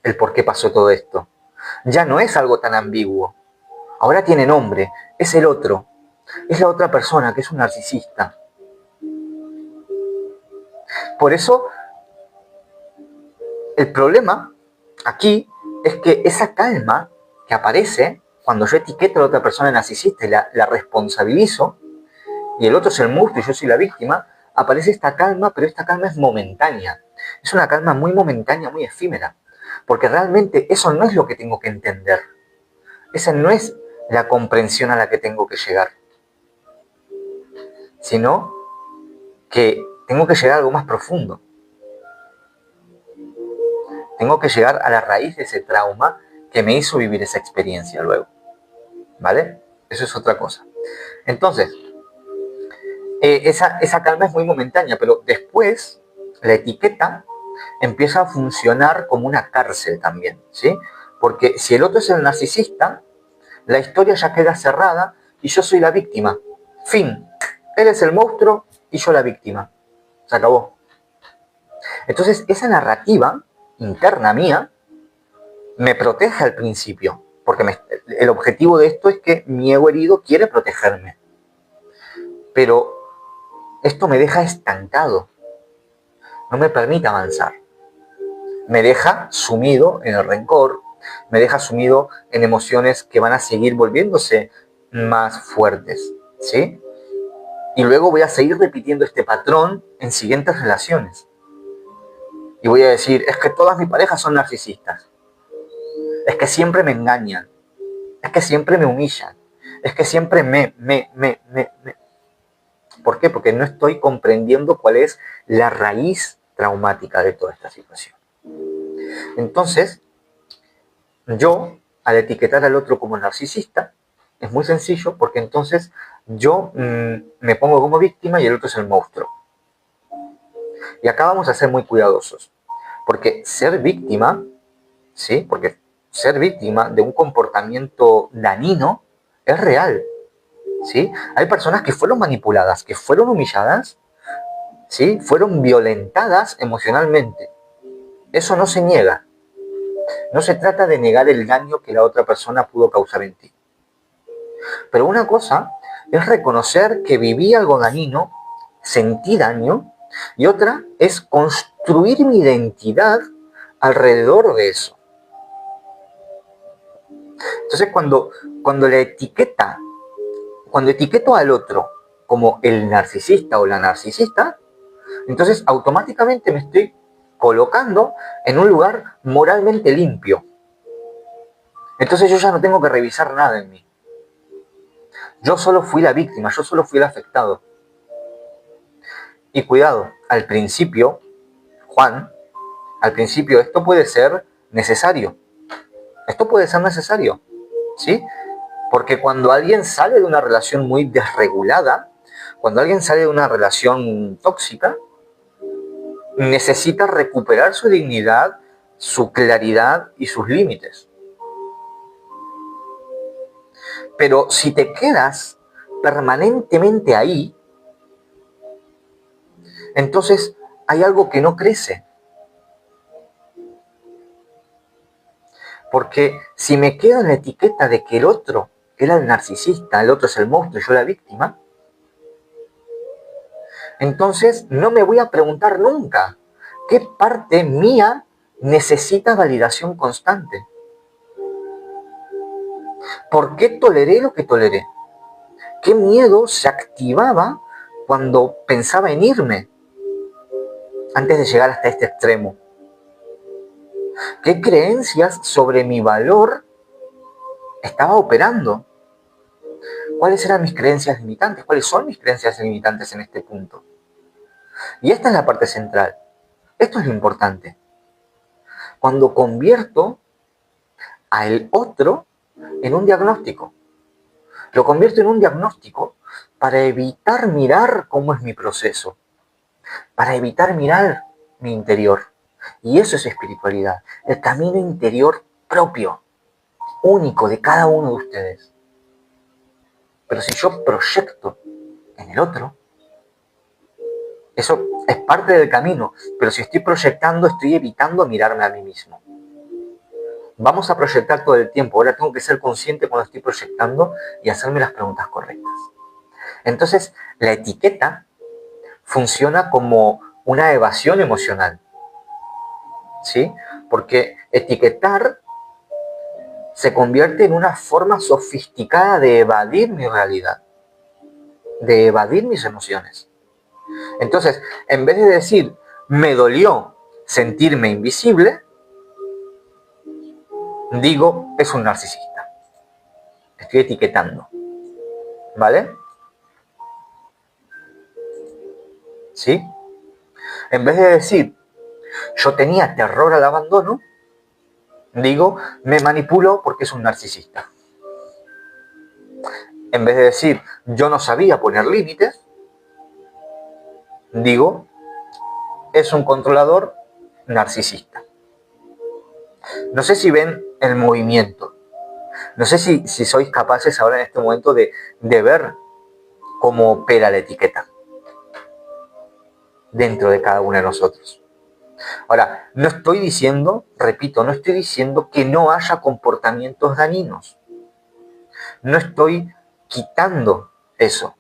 A: el por qué pasó todo esto. Ya no es algo tan ambiguo. Ahora tiene nombre, es el otro. Es la otra persona que es un narcisista. Por eso, el problema aquí es que esa calma que aparece cuando yo etiqueto a la otra persona narcisista y la responsabilizo, y el otro es el monstruo y yo soy la víctima, aparece esta calma, pero esta calma es momentánea. Es una calma muy momentánea, muy efímera. Porque realmente eso no es lo que tengo que entender. Esa no es la comprensión a la que tengo que llegar. Sino que tengo que llegar a algo más profundo. Tengo que llegar a la raíz de ese trauma que me hizo vivir esa experiencia luego. ¿Vale? Eso es otra cosa. Entonces, esa calma es muy momentánea, pero después la etiqueta empieza a funcionar como una cárcel también, ¿sí? Porque si el otro es el narcisista, la historia ya queda cerrada y yo soy la víctima. Fin. Él es el monstruo y yo la víctima. Se acabó. Entonces, esa narrativa interna mía me protege al principio, porque el objetivo de esto es que mi ego herido quiere protegerme. Pero esto me deja estancado, no me permite avanzar. Me deja sumido en el rencor, me deja sumido en emociones que van a seguir volviéndose más fuertes, ¿sí? Y luego voy a seguir repitiendo este patrón en siguientes relaciones. Y voy a decir, es que todas mis parejas son narcisistas. Es que siempre me engañan. Es que siempre me humillan. Es que siempre me. ¿Por qué? Porque no estoy comprendiendo cuál es la raíz traumática de toda esta situación. Entonces, yo, al etiquetar al otro como narcisista, es muy sencillo porque entonces yo me pongo como víctima y el otro es el monstruo. Y acá vamos a ser muy cuidadosos. Porque ser víctima, ¿sí? Porque ser víctima de un comportamiento dañino es real, ¿sí? Hay personas que fueron manipuladas, que fueron humilladas, ¿sí? Fueron violentadas emocionalmente. Eso no se niega. No se trata de negar el daño que la otra persona pudo causar en ti. Pero una cosa es reconocer que viví algo dañino, sentí daño, y otra es construir mi identidad alrededor de eso. Entonces, cuando etiqueto al otro como el narcisista o la narcisista, entonces automáticamente me estoy colocando en un lugar moralmente limpio. Entonces yo ya no tengo que revisar nada en mí. Yo solo fui la víctima, yo solo fui el afectado. Y cuidado, al principio, Juan, al principio esto puede ser necesario. Esto puede ser necesario, ¿sí? Porque cuando alguien sale de una relación muy desregulada, cuando alguien sale de una relación tóxica, necesita recuperar su dignidad, su claridad y sus límites. Pero si te quedas permanentemente ahí, entonces hay algo que no crece. Porque si me quedo en la etiqueta de que el otro era el narcisista, el otro es el monstruo y yo la víctima, entonces no me voy a preguntar nunca qué parte mía necesita validación constante. ¿Por qué toleré lo que toleré? ¿Qué miedo se activaba cuando pensaba en irme antes de llegar hasta este extremo? ¿Qué creencias sobre mi valor estaba operando? ¿Cuáles eran mis creencias limitantes? ¿Cuáles son mis creencias limitantes en este punto? Y esta es la parte central. Esto es lo importante. Cuando convierto al otro en un diagnóstico. Lo convierto en un diagnóstico para evitar mirar cómo es mi proceso. Para evitar mirar mi interior. Y eso es espiritualidad. El camino interior propio, único de cada uno de ustedes. Pero si yo proyecto en el otro. Eso es parte del camino, pero si estoy proyectando, estoy evitando mirarme a mí mismo. Vamos a proyectar todo el tiempo. Ahora tengo que ser consciente cuando estoy proyectando y hacerme las preguntas correctas. Entonces, la etiqueta funciona como una evasión emocional, ¿sí? Porque etiquetar se convierte en una forma sofisticada de evadir mi realidad, de evadir mis emociones. Entonces, en vez de decir, me dolió sentirme invisible, digo, es un narcisista. Estoy etiquetando, ¿vale? ¿Sí? En vez de decir, yo tenía terror al abandono, digo, me manipuló porque es un narcisista. En vez de decir, yo no sabía poner límites, digo, es un controlador narcisista. No sé si ven el movimiento. No sé si sois capaces ahora en este momento de ver cómo opera la etiqueta dentro de cada uno de nosotros. Ahora, no estoy diciendo, repito, no estoy diciendo que no haya comportamientos dañinos. No estoy quitando eso.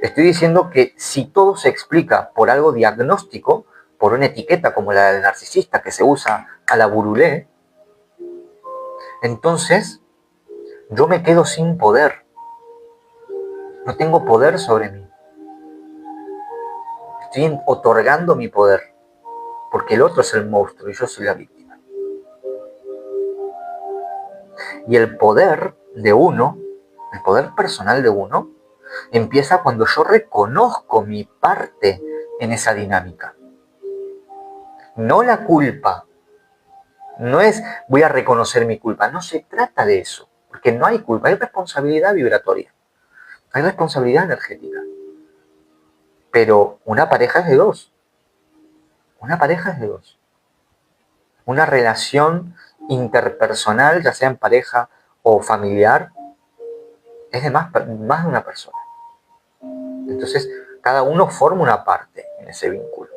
A: Estoy diciendo que si todo se explica por algo diagnóstico, por una etiqueta como la del narcisista que se usa a la burulé, entonces yo me quedo sin poder. No tengo poder sobre mí. Estoy otorgando mi poder, porque el otro es el monstruo y yo soy la víctima. Y el poder de uno, el poder personal de uno, empieza cuando yo reconozco mi parte en esa dinámica. No la culpa. No es voy a reconocer mi culpa. No se trata de eso. Porque no hay culpa. Hay responsabilidad vibratoria. Hay responsabilidad energética. Pero una pareja es de dos. Una pareja es de dos. Una relación interpersonal, ya sea en pareja o familiar, es de más de una persona. Entonces, cada uno forma una parte en ese vínculo.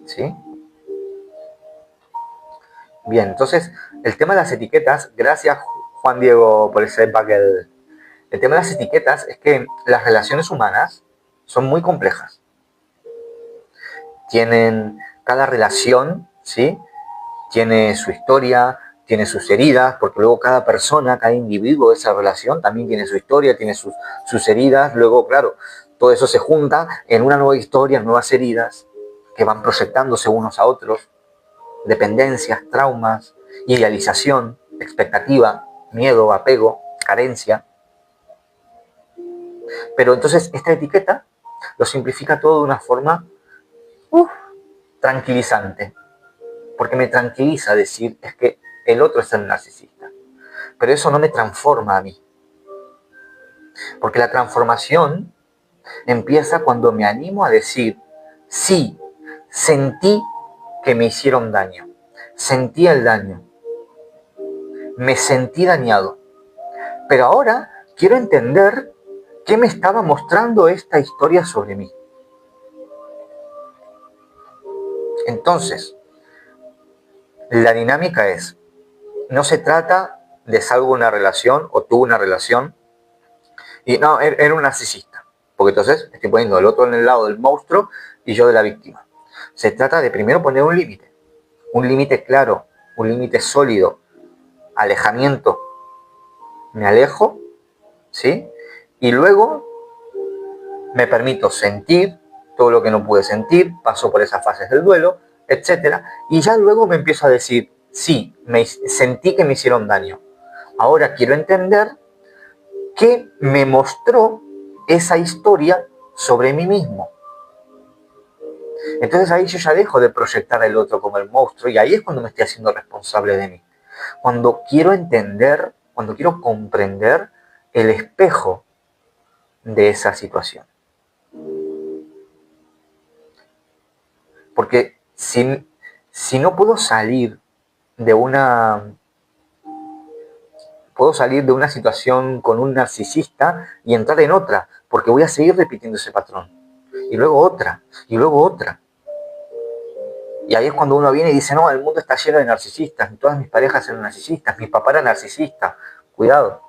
A: ¿Sí? Bien, entonces, el tema de las etiquetas, gracias Juan Diego por ese feedback. El tema de las etiquetas es que las relaciones humanas son muy complejas. Cada relación, ¿sí? Tiene su historia, tiene sus heridas, porque luego cada persona, cada individuo de esa relación también tiene su historia, tiene sus heridas. Luego, claro, todo eso se junta en una nueva historia, nuevas heridas que van proyectándose unos a otros, dependencias, traumas, idealización, expectativa, miedo, apego, carencia. Pero entonces esta etiqueta lo simplifica todo de una forma tranquilizante, porque me tranquiliza decir es que el otro es el narcisista. Pero eso no me transforma a mí, porque la transformación empieza cuando me animo a decir, sí, sentí que me hicieron daño, sentí el daño, me sentí dañado, pero ahora quiero entender qué me estaba mostrando esta historia sobre mí. Entonces, la dinámica es, no se trata de salgo una relación o tuve una relación y no, era un narcisista, porque entonces estoy poniendo el otro en el lado del monstruo y yo de la víctima. Se trata de primero poner un límite claro, un límite sólido, alejamiento. Me alejo, ¿sí? Y luego me permito sentir todo lo que no pude sentir, paso por esas fases del duelo, etcétera, y ya luego me empiezo a decir, sí, sentí que me hicieron daño. Ahora quiero entender qué me mostró esa historia sobre mí mismo. Entonces ahí yo ya dejo de proyectar al otro como el monstruo y ahí es cuando me estoy haciendo responsable de mí. Cuando quiero entender, cuando quiero comprender el espejo de esa situación. Porque si no puedo salir de una... puedo salir de una situación con un narcisista y entrar en otra, porque voy a seguir repitiendo ese patrón. Y luego otra, y luego otra. Y ahí es cuando uno viene y dice, no, el mundo está lleno de narcisistas, todas mis parejas eran narcisistas, mi papá era narcisista, cuidado.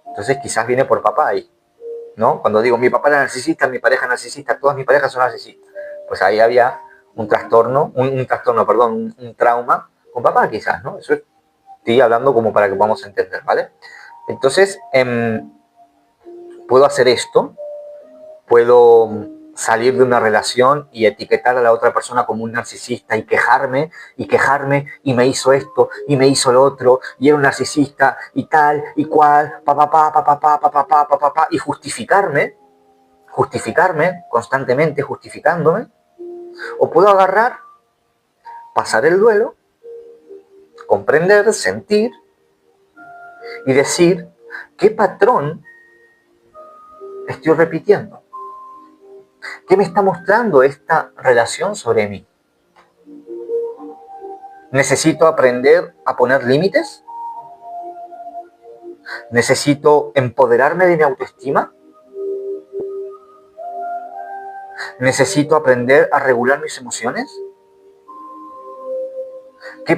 A: Entonces quizás viene por papá ahí, ¿no? Cuando digo, mi papá era narcisista, mi pareja narcisista, todas mis parejas son narcisistas. Pues ahí había un trastorno, un trauma con papá quizás, ¿no? Eso estoy hablando como para que podamos entender, ¿vale? Entonces, puedo hacer esto, puedo salir de una relación y etiquetar a la otra persona como un narcisista y quejarme, y me hizo esto, y me hizo lo otro, y era un narcisista, y tal, y cual, y justificarme constantemente, justificándome, o puedo agarrar, pasar el duelo, comprender, sentir, y decir, ¿qué patrón estoy repitiendo? ¿Qué me está mostrando esta relación sobre mí? ¿Necesito aprender a poner límites? ¿Necesito empoderarme de mi autoestima? ¿Necesito aprender a regular mis emociones?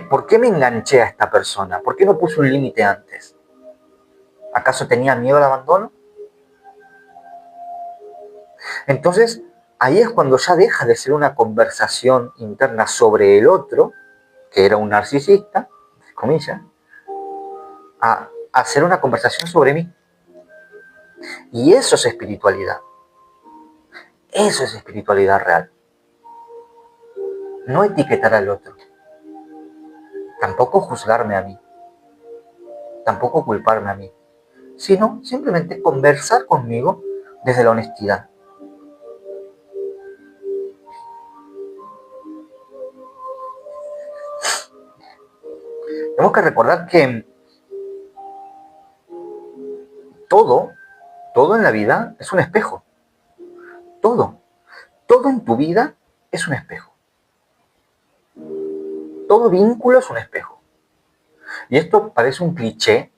A: ¿Por qué me enganché a esta persona? ¿Por qué no puse un límite antes? ¿Acaso tenía miedo al abandono? Entonces, ahí es cuando ya deja de ser una conversación interna sobre el otro, que era un narcisista, entre comillas, a hacer una conversación sobre mí. Y eso es espiritualidad. Eso es espiritualidad real. No etiquetar al otro. Tampoco juzgarme a mí. Tampoco culparme a mí. Sino simplemente conversar conmigo desde la honestidad. Tenemos que recordar que todo en la vida es un espejo. Todo en tu vida es un espejo. Todo vínculo es un espejo. Y esto parece un cliché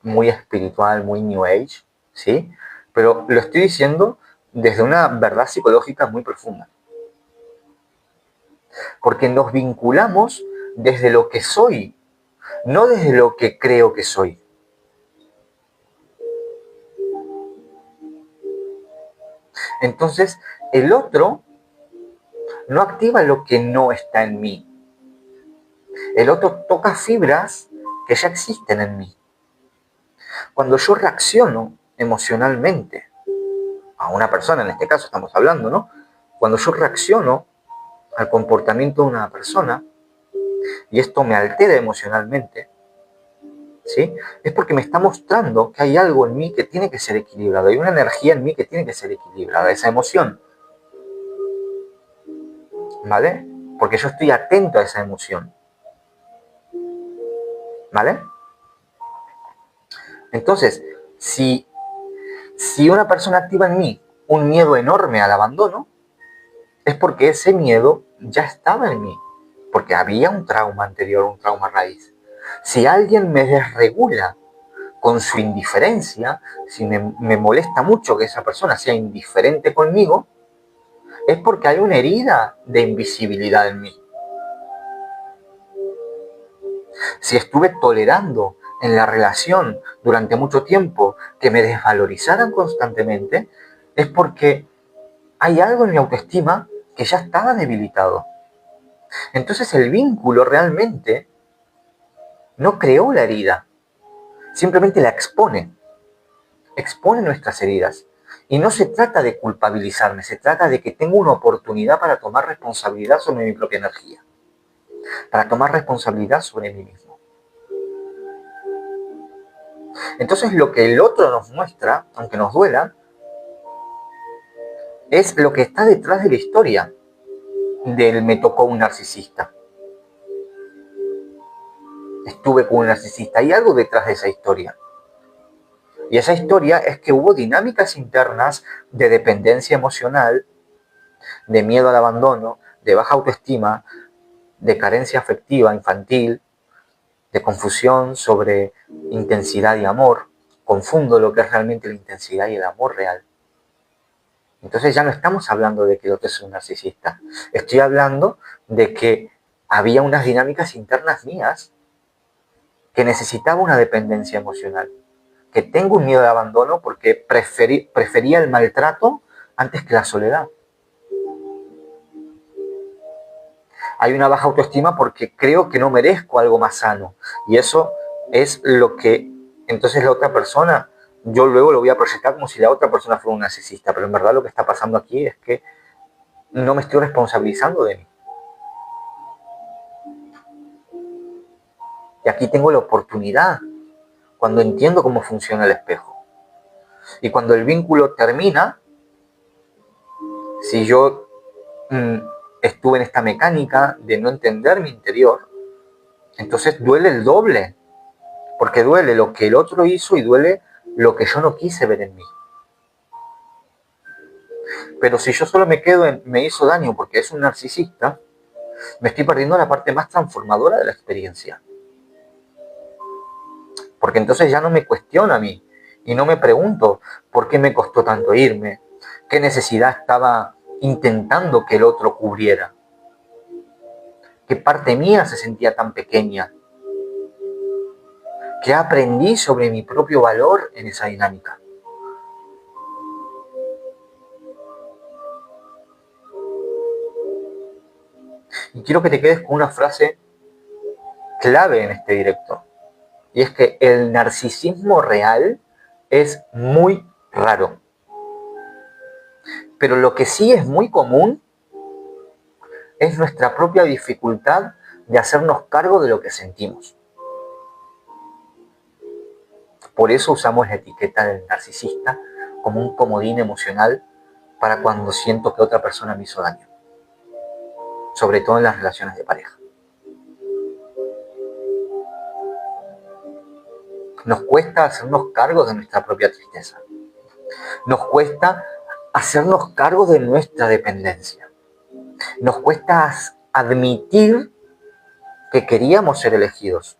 A: muy espiritual, muy New Age, ¿sí? Pero lo estoy diciendo desde una verdad psicológica muy profunda. Porque nos vinculamos desde lo que soy, no desde lo que creo que soy. Entonces, el otro no activa lo que no está en mí. El otro toca fibras que ya existen en mí. Cuando yo reacciono emocionalmente a una persona, en este caso estamos hablando, ¿no? Cuando yo reacciono al comportamiento de una persona y esto me altera emocionalmente, ¿sí? Es porque me está mostrando que hay algo en mí que tiene que ser equilibrado, hay una energía en mí que tiene que ser equilibrada, esa emoción, ¿vale? Porque yo estoy atento a esa emoción, ¿vale? Entonces, si una persona activa en mí un miedo enorme al abandono, es porque ese miedo ya estaba en mí, porque había un trauma anterior, un trauma raíz. Si alguien me desregula con su indiferencia, si me molesta mucho que esa persona sea indiferente conmigo, es porque hay una herida de invisibilidad en mí. Si estuve tolerando en la relación durante mucho tiempo que me desvalorizaran constantemente, es porque hay algo en mi autoestima que ya estaba debilitado. Entonces el vínculo realmente no creó la herida, simplemente la expone nuestras heridas. Y no se trata de culpabilizarme, se trata de que tengo una oportunidad para tomar responsabilidad sobre mi propia energía, para tomar responsabilidad sobre mí mismo. Entonces lo que el otro nos muestra, aunque nos duela, es lo que está detrás de la historia del me tocó un narcisista. Estuve con un narcisista, hay algo detrás de esa historia. Y esa historia es que hubo dinámicas internas de dependencia emocional, de miedo al abandono, de baja autoestima, de carencia afectiva infantil, de confusión sobre intensidad y amor. Confundo lo que es realmente la intensidad y el amor real. Entonces ya no estamos hablando de que el otro es un narcisista. Estoy hablando de que había unas dinámicas internas mías que necesitaba una dependencia emocional. Que tengo un miedo de abandono porque prefería el maltrato antes que la soledad. Hay una baja autoestima porque creo que no merezco algo más sano. Y eso es lo que entonces la otra persona, yo luego lo voy a proyectar como si la otra persona fuera un narcisista. Pero en verdad lo que está pasando aquí es que no me estoy responsabilizando de mí. Y aquí tengo la oportunidad, cuando entiendo cómo funciona el espejo. Y cuando el vínculo termina, si yo estuve en esta mecánica de no entender mi interior, entonces duele el doble. Porque duele lo que el otro hizo y duele lo que yo no quise ver en mí. Pero si yo solo me quedo en me hizo daño porque es un narcisista, me estoy perdiendo la parte más transformadora de la experiencia. Porque entonces ya no me cuestiona a mí y no me pregunto por qué me costó tanto irme, qué necesidad estaba intentando que el otro cubriera, qué parte mía se sentía tan pequeña, qué aprendí sobre mi propio valor en esa dinámica. Y quiero que te quedes con una frase clave en este directo. Y es que el narcisismo real es muy raro. Pero lo que sí es muy común es nuestra propia dificultad de hacernos cargo de lo que sentimos. Por eso usamos la etiqueta del narcisista como un comodín emocional para cuando siento que otra persona me hizo daño. Sobre todo en las relaciones de pareja. Nos cuesta hacernos cargo de nuestra propia tristeza. Nos cuesta hacernos cargo de nuestra dependencia. Nos cuesta admitir que queríamos ser elegidos.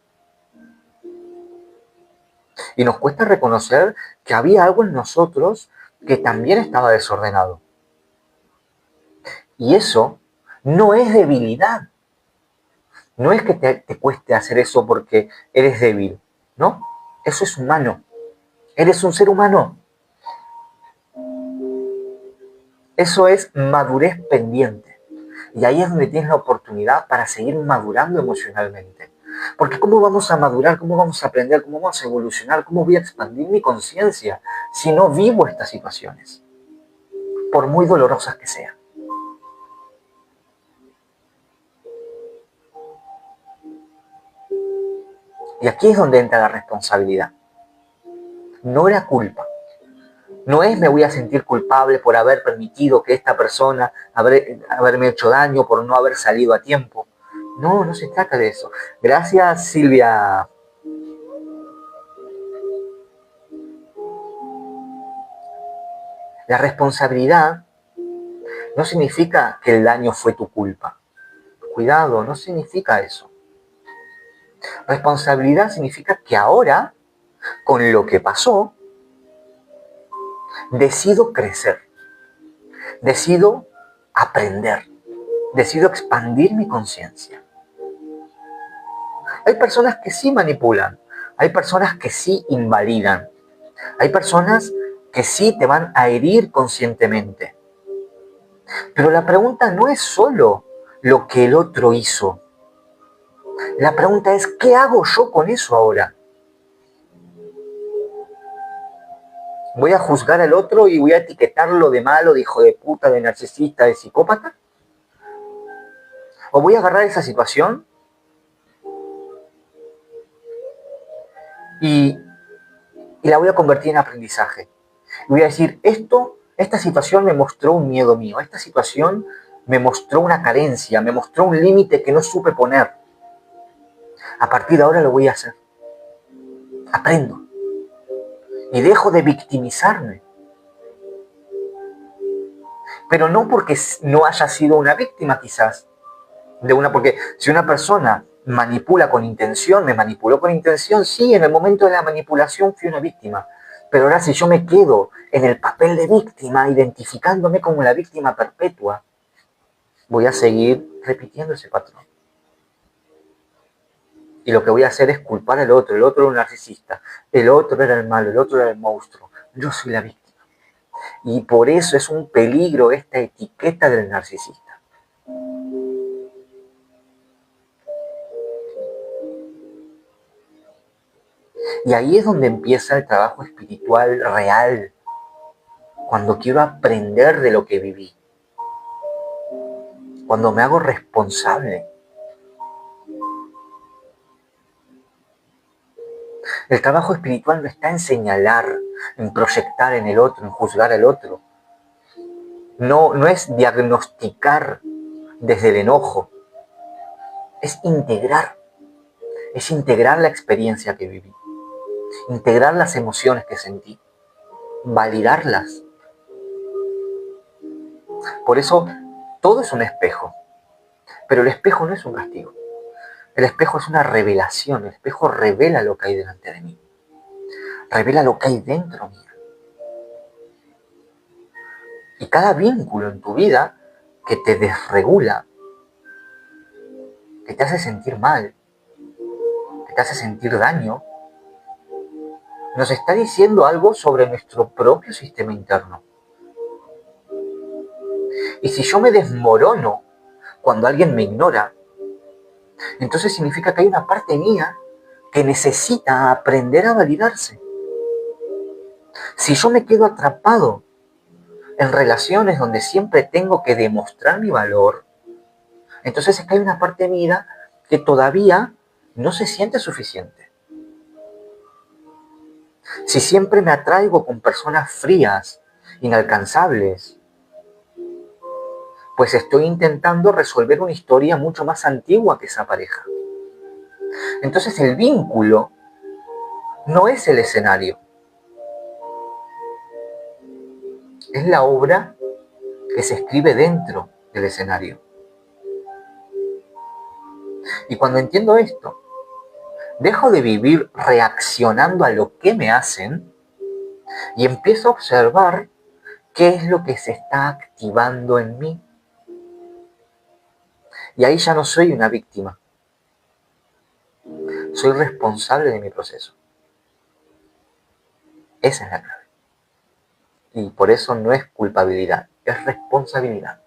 A: Y nos cuesta reconocer que había algo en nosotros que también estaba desordenado. Y eso no es debilidad. No es que te cueste hacer eso porque eres débil, ¿no? Eso es humano. Eres un ser humano. Eso es madurez pendiente. Y ahí es donde tienes la oportunidad para seguir madurando emocionalmente. Porque ¿cómo vamos a madurar? ¿Cómo vamos a aprender? ¿Cómo vamos a evolucionar? ¿Cómo voy a expandir mi conciencia si no vivo estas situaciones? Por muy dolorosas que sean. Y aquí es donde entra la responsabilidad. No la culpa. No es me voy a sentir culpable por haber permitido que esta persona haberme hecho daño, por no haber salido a tiempo. No, no se trata de eso. Gracias, Silvia. La responsabilidad no significa que el daño fue tu culpa. Cuidado, no significa eso. Responsabilidad significa que ahora, con lo que pasó, decido crecer, decido aprender, decido expandir mi conciencia. Hay personas que sí manipulan, hay personas que sí invalidan, hay personas que sí te van a herir conscientemente. Pero la pregunta no es solo lo que el otro hizo. La pregunta es, ¿qué hago yo con eso ahora? ¿Voy a juzgar al otro y voy a etiquetarlo de malo, de hijo de puta, de narcisista, de psicópata? ¿O voy a agarrar esa situación y la voy a convertir en aprendizaje? Y voy a decir, esta situación me mostró un miedo mío, esta situación me mostró una carencia, me mostró un límite que no supe poner. A partir de ahora lo voy a hacer. Aprendo. Y dejo de victimizarme. Pero no porque no haya sido una víctima quizás, porque si una persona manipula con intención, me manipuló con intención, sí, en el momento de la manipulación fui una víctima, pero ahora si yo me quedo en el papel de víctima, identificándome como la víctima perpetua, voy a seguir repitiendo ese patrón. Y lo que voy a hacer es culpar al otro, el otro era un narcisista, el otro era el malo, el otro era el monstruo, yo soy la víctima. Y por eso es un peligro esta etiqueta del narcisista. Y ahí es donde empieza el trabajo espiritual real, cuando quiero aprender de lo que viví, cuando me hago responsable. El trabajo espiritual no está en señalar, en proyectar en el otro, en juzgar al otro. No es diagnosticar desde el enojo, es integrar la experiencia que viví, integrar las emociones que sentí, validarlas. Por eso todo es un espejo, pero el espejo no es un castigo. El espejo es una revelación, el espejo revela lo que hay delante de mí, revela lo que hay dentro mío. Y cada vínculo en tu vida que te desregula, que te hace sentir mal, que te hace sentir daño, nos está diciendo algo sobre nuestro propio sistema interno. Y si yo me desmorono cuando alguien me ignora, entonces significa que hay una parte mía que necesita aprender a validarse. Si yo me quedo atrapado en relaciones donde siempre tengo que demostrar mi valor, entonces es que hay una parte mía que todavía no se siente suficiente. Si siempre me atraigo con personas frías, inalcanzables, pues estoy intentando resolver una historia mucho más antigua que esa pareja. Entonces el vínculo no es el escenario, es la obra que se escribe dentro del escenario. Y cuando entiendo esto, dejo de vivir reaccionando a lo que me hacen y empiezo a observar qué es lo que se está activando en mí. Y ahí ya no soy una víctima. Soy responsable de mi proceso. Esa es la clave. Y por eso no es culpabilidad, es responsabilidad.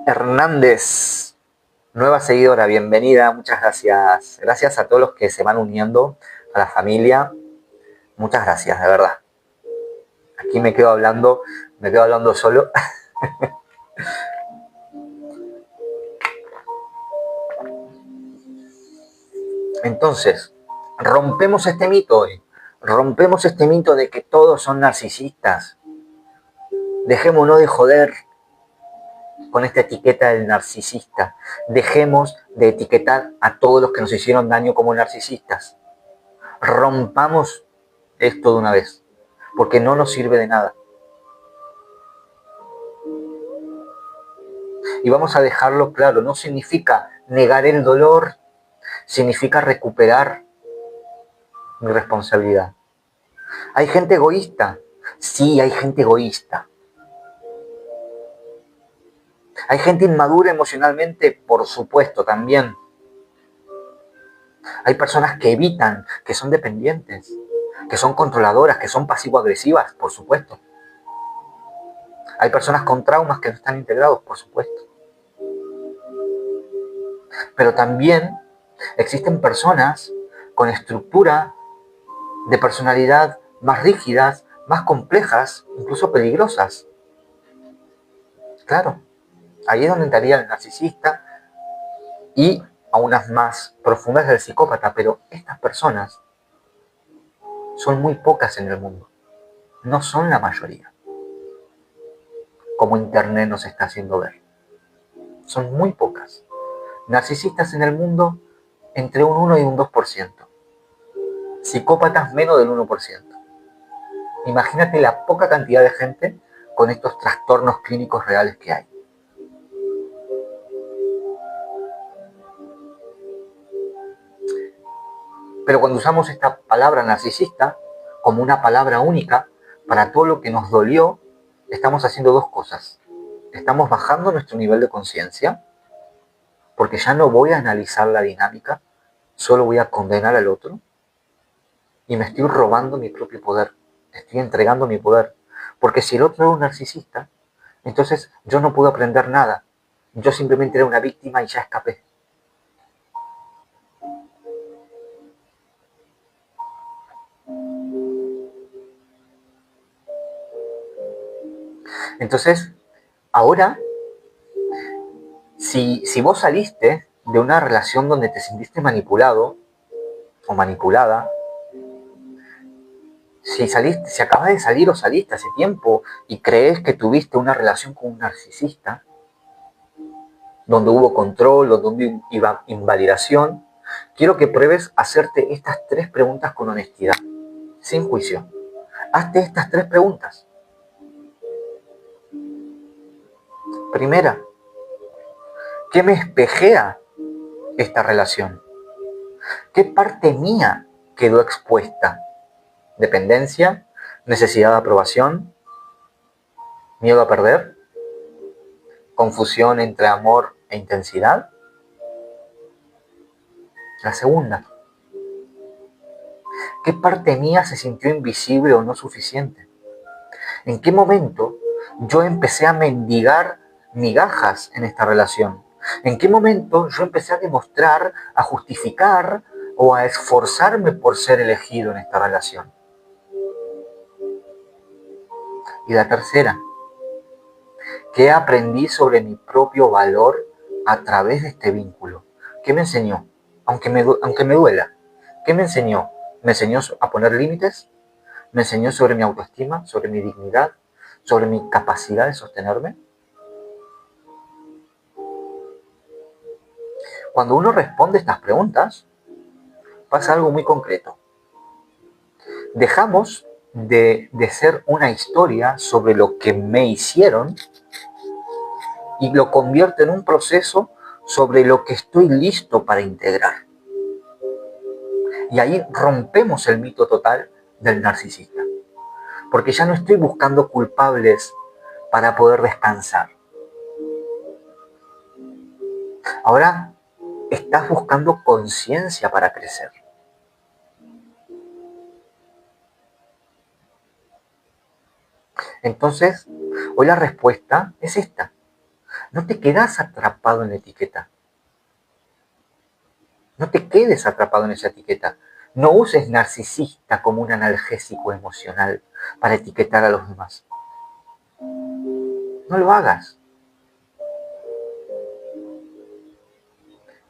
A: Hernández, nueva seguidora, bienvenida, muchas gracias. Gracias a todos los que se van uniendo a la familia. Muchas gracias, de verdad. Aquí me quedo hablando solo. Entonces, rompemos este mito hoy. Rompemos este mito de que todos son narcisistas. Dejémonos de joder con esta etiqueta del narcisista. Dejemos de etiquetar a todos los que nos hicieron daño como narcisistas. Rompamos esto de una vez, porque no nos sirve de nada. Y vamos a dejarlo claro, no significa negar el dolor, significa recuperar mi responsabilidad. ¿Hay gente egoísta? Sí, hay gente egoísta. ¿Hay gente inmadura emocionalmente? Por supuesto, también. Hay personas que evitan, que son dependientes, que son controladoras, que son pasivo-agresivas, por supuesto. Hay personas con traumas que no están integrados, por supuesto. Pero también existen personas con estructura de personalidad más rígidas, más complejas, incluso peligrosas. Claro, ahí es donde entraría el narcisista y a unas más profundas del psicópata, pero estas personas son muy pocas en el mundo, no son la mayoría, como Internet nos está haciendo ver. Son muy pocas. Narcisistas en el mundo entre un 1 y un 2%. Psicópatas menos del 1%. Imagínate la poca cantidad de gente con estos trastornos clínicos reales que hay. Pero cuando usamos esta palabra narcisista como una palabra única para todo lo que nos dolió, estamos haciendo dos cosas. Estamos bajando nuestro nivel de conciencia, porque ya no voy a analizar la dinámica, solo voy a condenar al otro, y me estoy robando mi propio poder, estoy entregando mi poder. Porque si el otro era un narcisista, entonces yo no puedo aprender nada. Yo simplemente era una víctima y ya escapé. Entonces, ahora, si vos saliste de una relación donde te sentiste manipulado o manipulada, si acabas de salir o saliste hace tiempo y crees que tuviste una relación con un narcisista, donde hubo control, donde hubo invalidación, quiero que pruebes hacerte estas 3 preguntas con honestidad, sin juicio. Hazte estas 3 preguntas. Primera, ¿qué me espejea esta relación? ¿Qué parte mía quedó expuesta? ¿Dependencia? ¿Necesidad de aprobación? ¿Miedo a perder? ¿Confusión entre amor e intensidad? La segunda, ¿qué parte mía se sintió invisible o no suficiente? ¿En qué momento yo empecé a mendigar migajas en esta relación? ¿En qué momento yo empecé a demostrar, a justificar o a esforzarme por ser elegido en esta relación? Y la tercera, ¿qué aprendí sobre mi propio valor a través de este vínculo? ¿Qué me enseñó? Aunque me duela. ¿Qué me enseñó? ¿Me enseñó a poner límites? ¿Me enseñó sobre mi autoestima, sobre mi dignidad, sobre mi capacidad de sostenerme? Cuando uno responde estas preguntas, pasa algo muy concreto. Dejamos de ser una historia sobre lo que me hicieron y lo convierte en un proceso sobre lo que estoy listo para integrar. Y ahí rompemos el mito total del narcisista. Porque ya no estoy buscando culpables para poder descansar. Ahora estás buscando conciencia para crecer. Entonces, hoy la respuesta es esta. No te quedas atrapado en la etiqueta. No te quedes atrapado en esa etiqueta. No uses narcisista como un analgésico emocional para etiquetar a los demás. No lo hagas.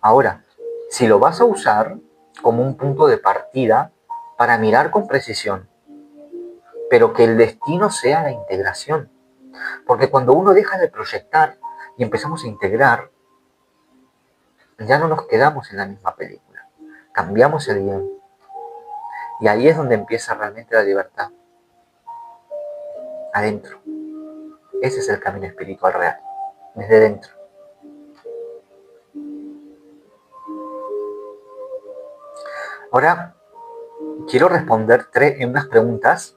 A: Ahora, si lo vas a usar como un punto de partida para mirar con precisión, pero que el destino sea la integración. Porque cuando uno deja de proyectar y empezamos a integrar, ya no nos quedamos en la misma película. Cambiamos el guión. Y ahí es donde empieza realmente la libertad. Adentro. Ese es el camino espiritual real. Desde dentro. Ahora, quiero responder unas preguntas,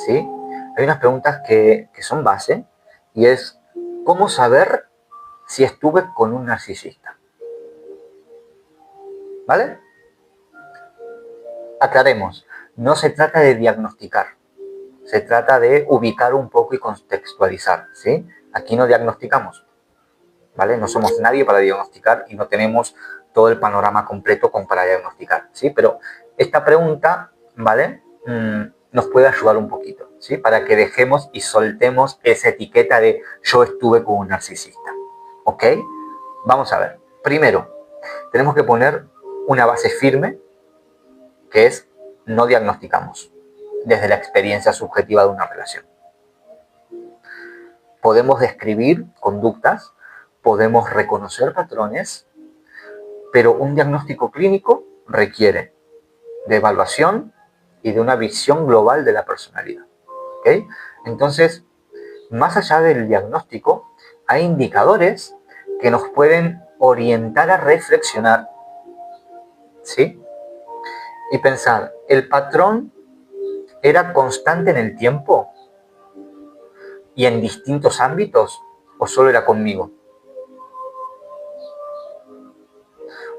A: ¿sí? Hay unas preguntas que son base, y es, ¿cómo saber si estuve con un narcisista? ¿Vale? Aclaremos, no se trata de diagnosticar, se trata de ubicar un poco y contextualizar, ¿sí? Aquí no diagnosticamos, ¿vale? No somos nadie para diagnosticar y no tenemos todo el panorama completo para diagnosticar, ¿sí? Pero esta pregunta, ¿vale? Nos puede ayudar un poquito, ¿sí? Para que dejemos y soltemos esa etiqueta de yo estuve con un narcisista, ¿ok? Vamos a ver. Primero, tenemos que poner una base firme, que es no diagnosticamos desde la experiencia subjetiva de una relación. Podemos describir conductas, podemos reconocer patrones, pero un diagnóstico clínico requiere de evaluación y de una visión global de la personalidad. ¿Okay? Entonces, más allá del diagnóstico, hay indicadores que nos pueden orientar a reflexionar, ¿sí? Y pensad, ¿el patrón era constante en el tiempo y en distintos ámbitos o solo era conmigo?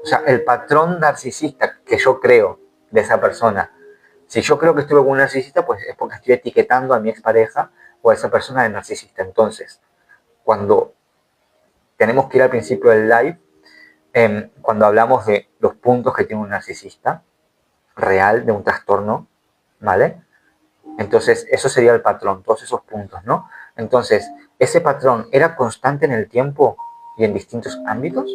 A: O sea, el patrón narcisista que yo creo de esa persona, si yo creo que estuve con un narcisista, pues es porque estoy etiquetando a mi expareja o a esa persona de narcisista. Entonces, cuando tenemos que ir al principio del live, cuando hablamos de los puntos que tiene un narcisista real, de un trastorno, ¿vale? Entonces, eso sería el patrón, todos esos puntos, ¿no? Entonces, ¿ese patrón era constante en el tiempo y en distintos ámbitos?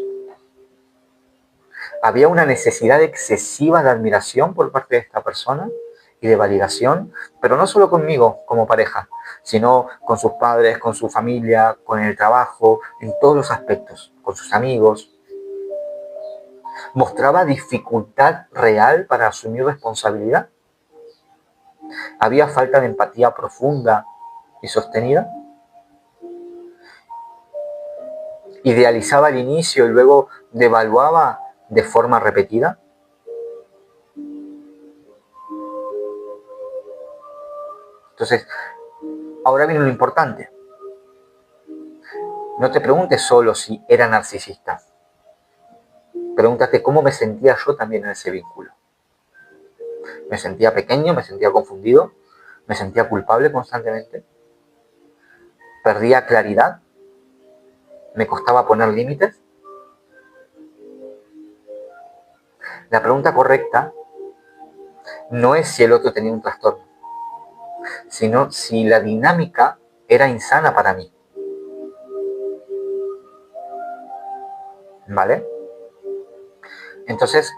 A: ¿Había una necesidad excesiva de admiración por parte de esta persona y de validación? Pero no solo conmigo como pareja, sino con sus padres, con su familia, con el trabajo, en todos los aspectos, con sus amigos. ¿Mostraba dificultad real para asumir responsabilidad? ¿Había falta de empatía profunda y sostenida? ¿Idealizaba al inicio y luego devaluaba de forma repetida? Entonces, ahora viene lo importante. No te preguntes solo si era narcisista. Pregúntate cómo me sentía yo también en ese vínculo. Me sentía pequeño, me sentía confundido, me sentía culpable constantemente, perdía claridad, me costaba poner límites. La pregunta correcta no es si el otro tenía un trastorno, sino si la dinámica era insana para mí. ¿Vale? Entonces,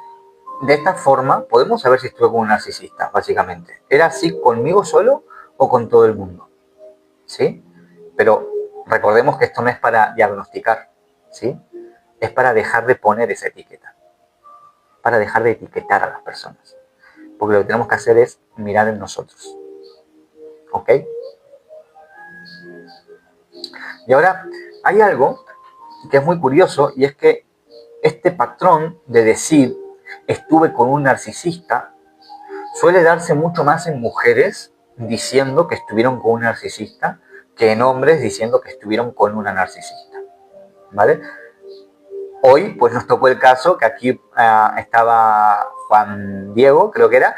A: de esta forma podemos saber si estuve con un narcisista, básicamente. ¿Era así conmigo solo o con todo el mundo? ¿Sí? Pero recordemos que esto no es para diagnosticar, ¿sí? Es para dejar de poner esa etiqueta, para dejar de etiquetar a las personas. Porque lo que tenemos que hacer es mirar en nosotros. ¿Ok? Y ahora hay algo que es muy curioso y es que este patrón de decir estuve con un narcisista suele darse mucho más en mujeres diciendo que estuvieron con un narcisista que en hombres diciendo que estuvieron con una narcisista. ¿Vale? Hoy pues nos tocó el caso que aquí estaba Juan Diego, creo que era,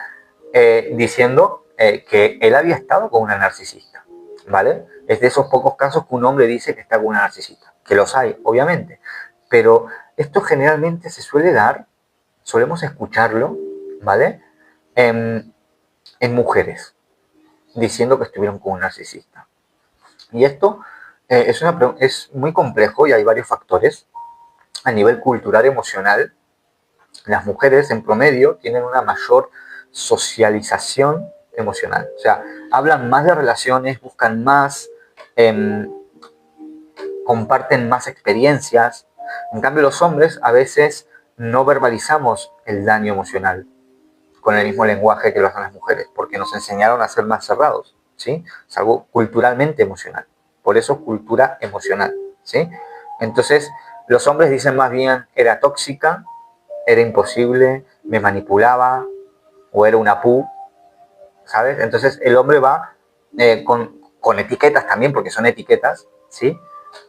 A: diciendo que él había estado con una narcisista. ¿Vale? Es de esos pocos casos que un hombre dice que está con una narcisista, que los hay, obviamente, pero esto generalmente se suele dar, solemos escucharlo, ¿vale? En mujeres, diciendo que estuvieron con un narcisista. Y esto es muy complejo y hay varios factores. A nivel cultural emocional, las mujeres en promedio tienen una mayor socialización emocional. O sea, hablan más de relaciones, buscan más, comparten más experiencias. En cambio, los hombres a veces no verbalizamos el daño emocional con el mismo lenguaje que lo hacen las mujeres, porque nos enseñaron a ser más cerrados, ¿sí? Es algo culturalmente emocional. Por eso, cultura emocional, ¿sí? Entonces, los hombres dicen más bien, era tóxica, era imposible, me manipulaba, o era una pu, ¿sabes? Entonces, el hombre va con etiquetas también, porque son etiquetas, ¿sí?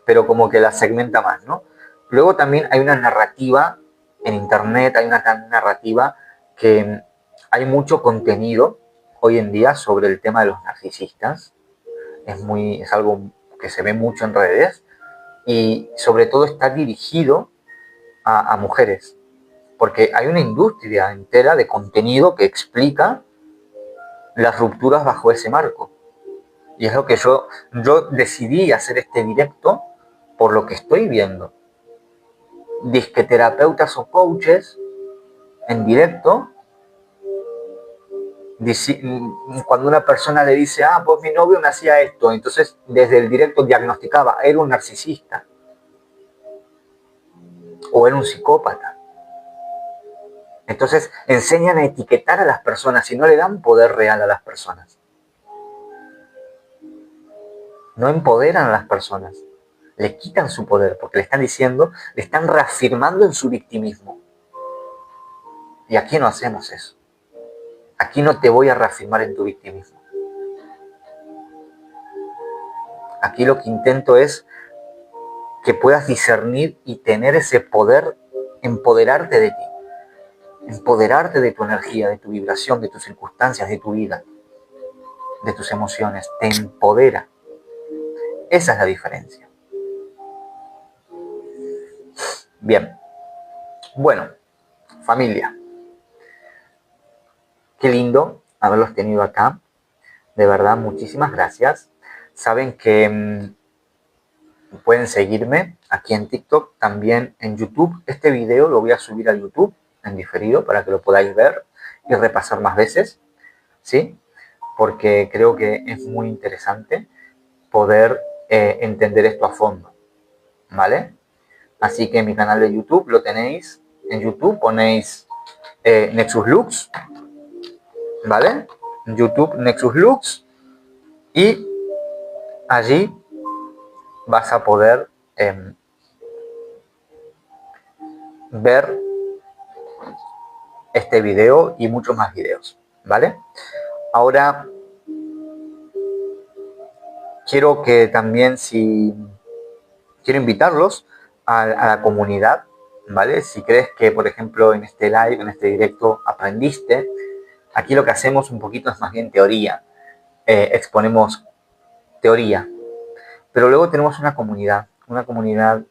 A: Pero como que las segmenta más, ¿no? Luego también hay una narrativa en internet, hay una narrativa que hay mucho contenido hoy en día sobre el tema de los narcisistas. Es algo que se ve mucho en redes y sobre todo está dirigido a mujeres, porque hay una industria entera de contenido que explica las rupturas bajo ese marco. Y es lo que yo decidí hacer este directo por lo que estoy viendo. Disque terapeutas o coaches en directo, cuando una persona le dice, pues mi novio me hacía esto, entonces desde el directo diagnosticaba, era un narcisista o era un psicópata. Entonces enseñan a etiquetar a las personas y no le dan poder real a las personas. No empoderan a las personas, le quitan su poder porque le están diciendo, le están reafirmando en su victimismo. Y aquí no hacemos eso. Aquí no te voy a reafirmar en tu victimismo. Aquí lo que intento es que puedas discernir y tener ese poder, empoderarte de ti, empoderarte de tu energía, de tu vibración, de tus circunstancias, de tu vida, de tus emociones. Te empodera. Esa es la diferencia. Bien. Bueno, familia. Qué lindo haberlos tenido acá. De verdad, muchísimas gracias. Saben que pueden seguirme aquí en TikTok, también en YouTube. Este video lo voy a subir a YouTube en diferido para que lo podáis ver y repasar más veces, ¿sí? Porque creo que es muy interesante poder entender esto a fondo, ¿vale? Así que mi canal de YouTube lo tenéis. En YouTube ponéis Nexus Lux, ¿vale? En YouTube Nexus Lux, y allí vas a poder ver este video y muchos más videos, ¿vale? Ahora quiero que también, quiero invitarlos a la comunidad, ¿vale? Si crees que, por ejemplo, en este live, en este directo, aprendiste, aquí lo que hacemos un poquito es más bien teoría, exponemos teoría, pero luego tenemos una comunidad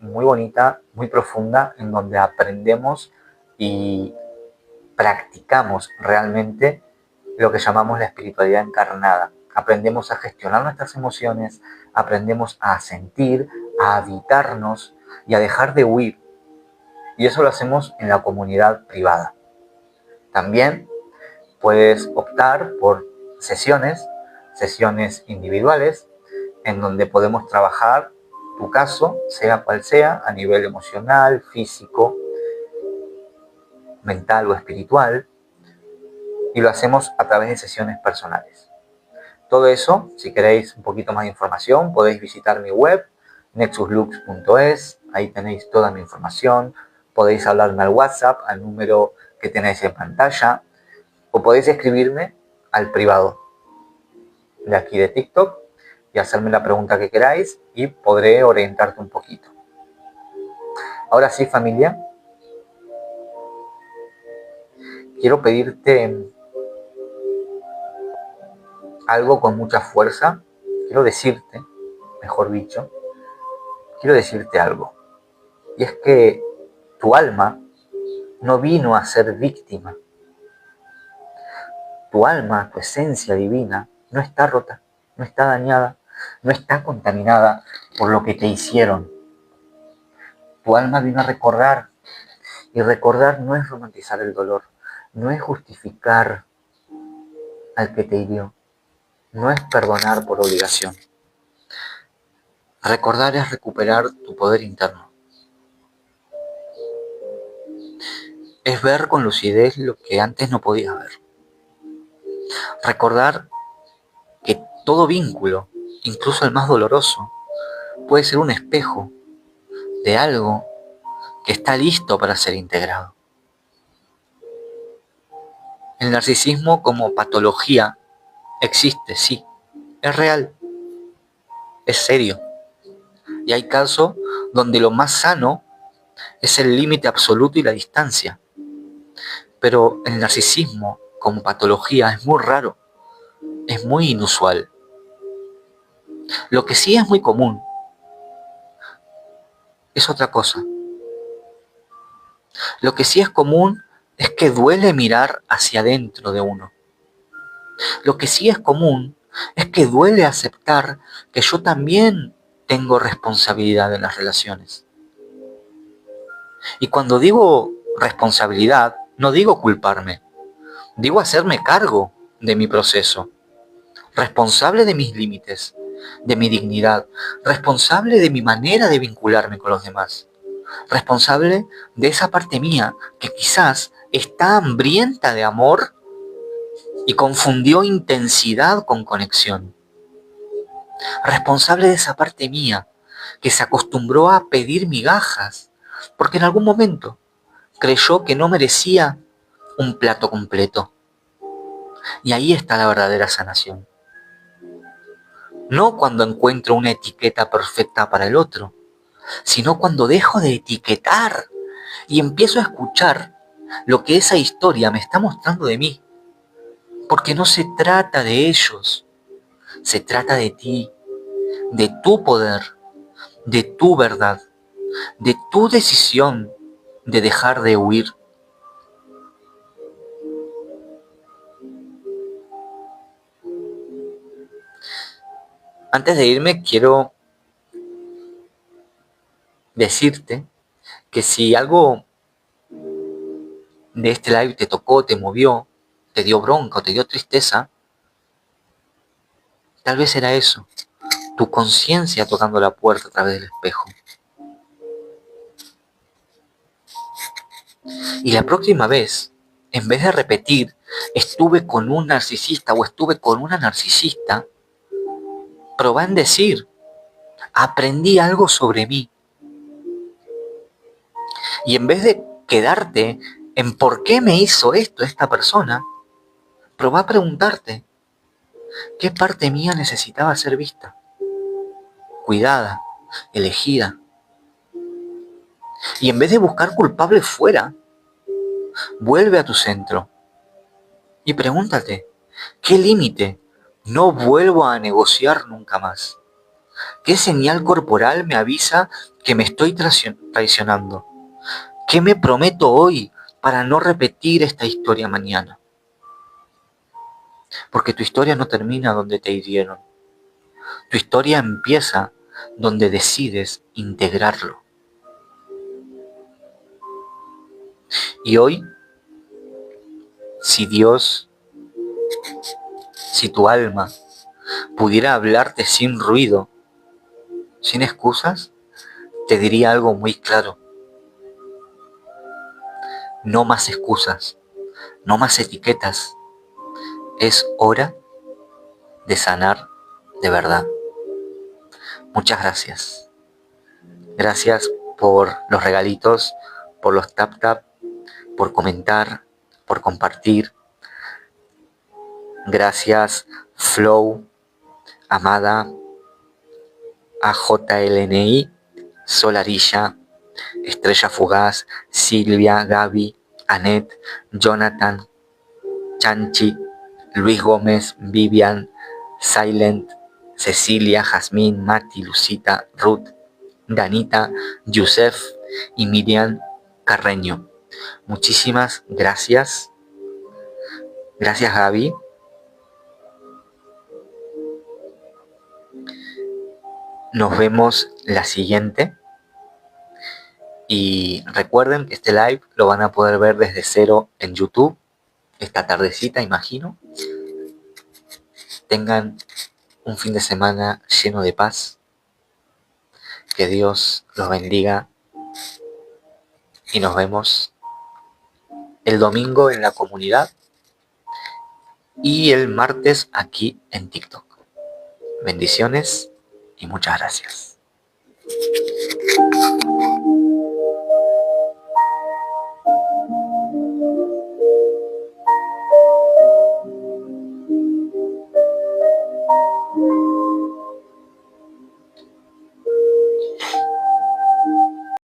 A: muy bonita, muy profunda, en donde aprendemos y practicamos realmente lo que llamamos la espiritualidad encarnada. Aprendemos a gestionar nuestras emociones, aprendemos a sentir, a habitarnos y a dejar de huir. Y eso lo hacemos en la comunidad privada. También puedes optar por sesiones individuales, en donde podemos trabajar tu caso, sea cual sea, a nivel emocional, físico, mental o espiritual, y lo hacemos a través de sesiones personales. Todo eso, si queréis un poquito más de información, podéis visitar mi web, nexuslux.es, ahí tenéis toda mi información, podéis hablarme al WhatsApp, al número que tenéis en pantalla, o podéis escribirme al privado de aquí de TikTok y hacerme la pregunta que queráis y podré orientarte un poquito. Ahora sí, familia, quiero pedirte algo con mucha fuerza. Quiero decirte, mejor dicho, quiero decirte algo. Y es que tu alma no vino a ser víctima. Tu alma, tu esencia divina, no está rota, no está dañada, no está contaminada por lo que te hicieron. Tu alma vino a recordar, y recordar no es romantizar el dolor, no es justificar al que te hirió, no es perdonar por obligación. Recordar es recuperar tu poder interno. Es ver con lucidez lo que antes no podías ver. Recordar que todo vínculo, incluso el más doloroso, puede ser un espejo de algo que está listo para ser integrado. El narcisismo como patología existe, sí, es real, es serio. Y hay casos donde lo más sano es el límite absoluto y la distancia. Pero el narcisismo como patología es muy raro, es muy inusual. Lo que sí es muy común es otra cosa. Lo que sí es común es que duele mirar hacia adentro de uno. Lo que sí es común es que duele aceptar que yo también tengo responsabilidad en las relaciones. Y cuando digo responsabilidad, no digo culparme, digo hacerme cargo de mi proceso, responsable de mis límites, de mi dignidad, responsable de mi manera de vincularme con los demás, responsable de esa parte mía que quizás está hambrienta de amor y confundió intensidad con conexión. Responsable de esa parte mía que se acostumbró a pedir migajas porque en algún momento creyó que no merecía un plato completo. Y ahí está la verdadera sanación. No cuando encuentro una etiqueta perfecta para el otro, sino cuando dejo de etiquetar y empiezo a escuchar lo que esa historia me está mostrando de mí. Porque no se trata de ellos, se trata de ti, de tu poder, de tu verdad, de tu decisión de dejar de huir. Antes de irme, quiero decirte que si algo de este live te tocó, te movió, te dio bronca o te dio tristeza, tal vez era eso, tu conciencia tocando la puerta a través del espejo. Y la próxima vez, en vez de repetir, estuve con un narcisista o estuve con una narcisista, probá en decir, aprendí algo sobre mí. Y en vez de quedarte en por qué me hizo esto esta persona, probá a preguntarte, ¿qué parte mía necesitaba ser vista, cuidada, elegida? Y en vez de buscar culpables fuera, vuelve a tu centro y pregúntate, ¿qué límite no vuelvo a negociar nunca más? ¿Qué señal corporal me avisa que me estoy traicionando? ¿Qué me prometo hoy para no repetir esta historia mañana? Porque tu historia no termina donde te hirieron. Tu historia empieza donde decides integrarlo. Y hoy, si Dios, si tu alma pudiera hablarte sin ruido, sin excusas, te diría algo muy claro. No más excusas, no más etiquetas. Es hora de sanar de verdad. Muchas gracias. Gracias por los regalitos, por los tap tap, por comentar, por compartir. Gracias Flow, Amada, AJLNI, Solarilla, Estrella Fugaz, Silvia, Gaby, Anet, Jonathan, Chanchi, Luis Gómez, Vivian, Silent, Cecilia, Jazmín, Mati, Lucita, Ruth, Danita, Yusef y Miriam Carreño. Muchísimas gracias. Gracias, Gaby. Nos vemos la siguiente. Y recuerden que este live lo van a poder ver desde cero en YouTube. Esta tardecita, imagino. Tengan un fin de semana lleno de paz. Que Dios los bendiga. Y nos vemos el domingo en la comunidad. Y el martes aquí en TikTok. Bendiciones y muchas gracias.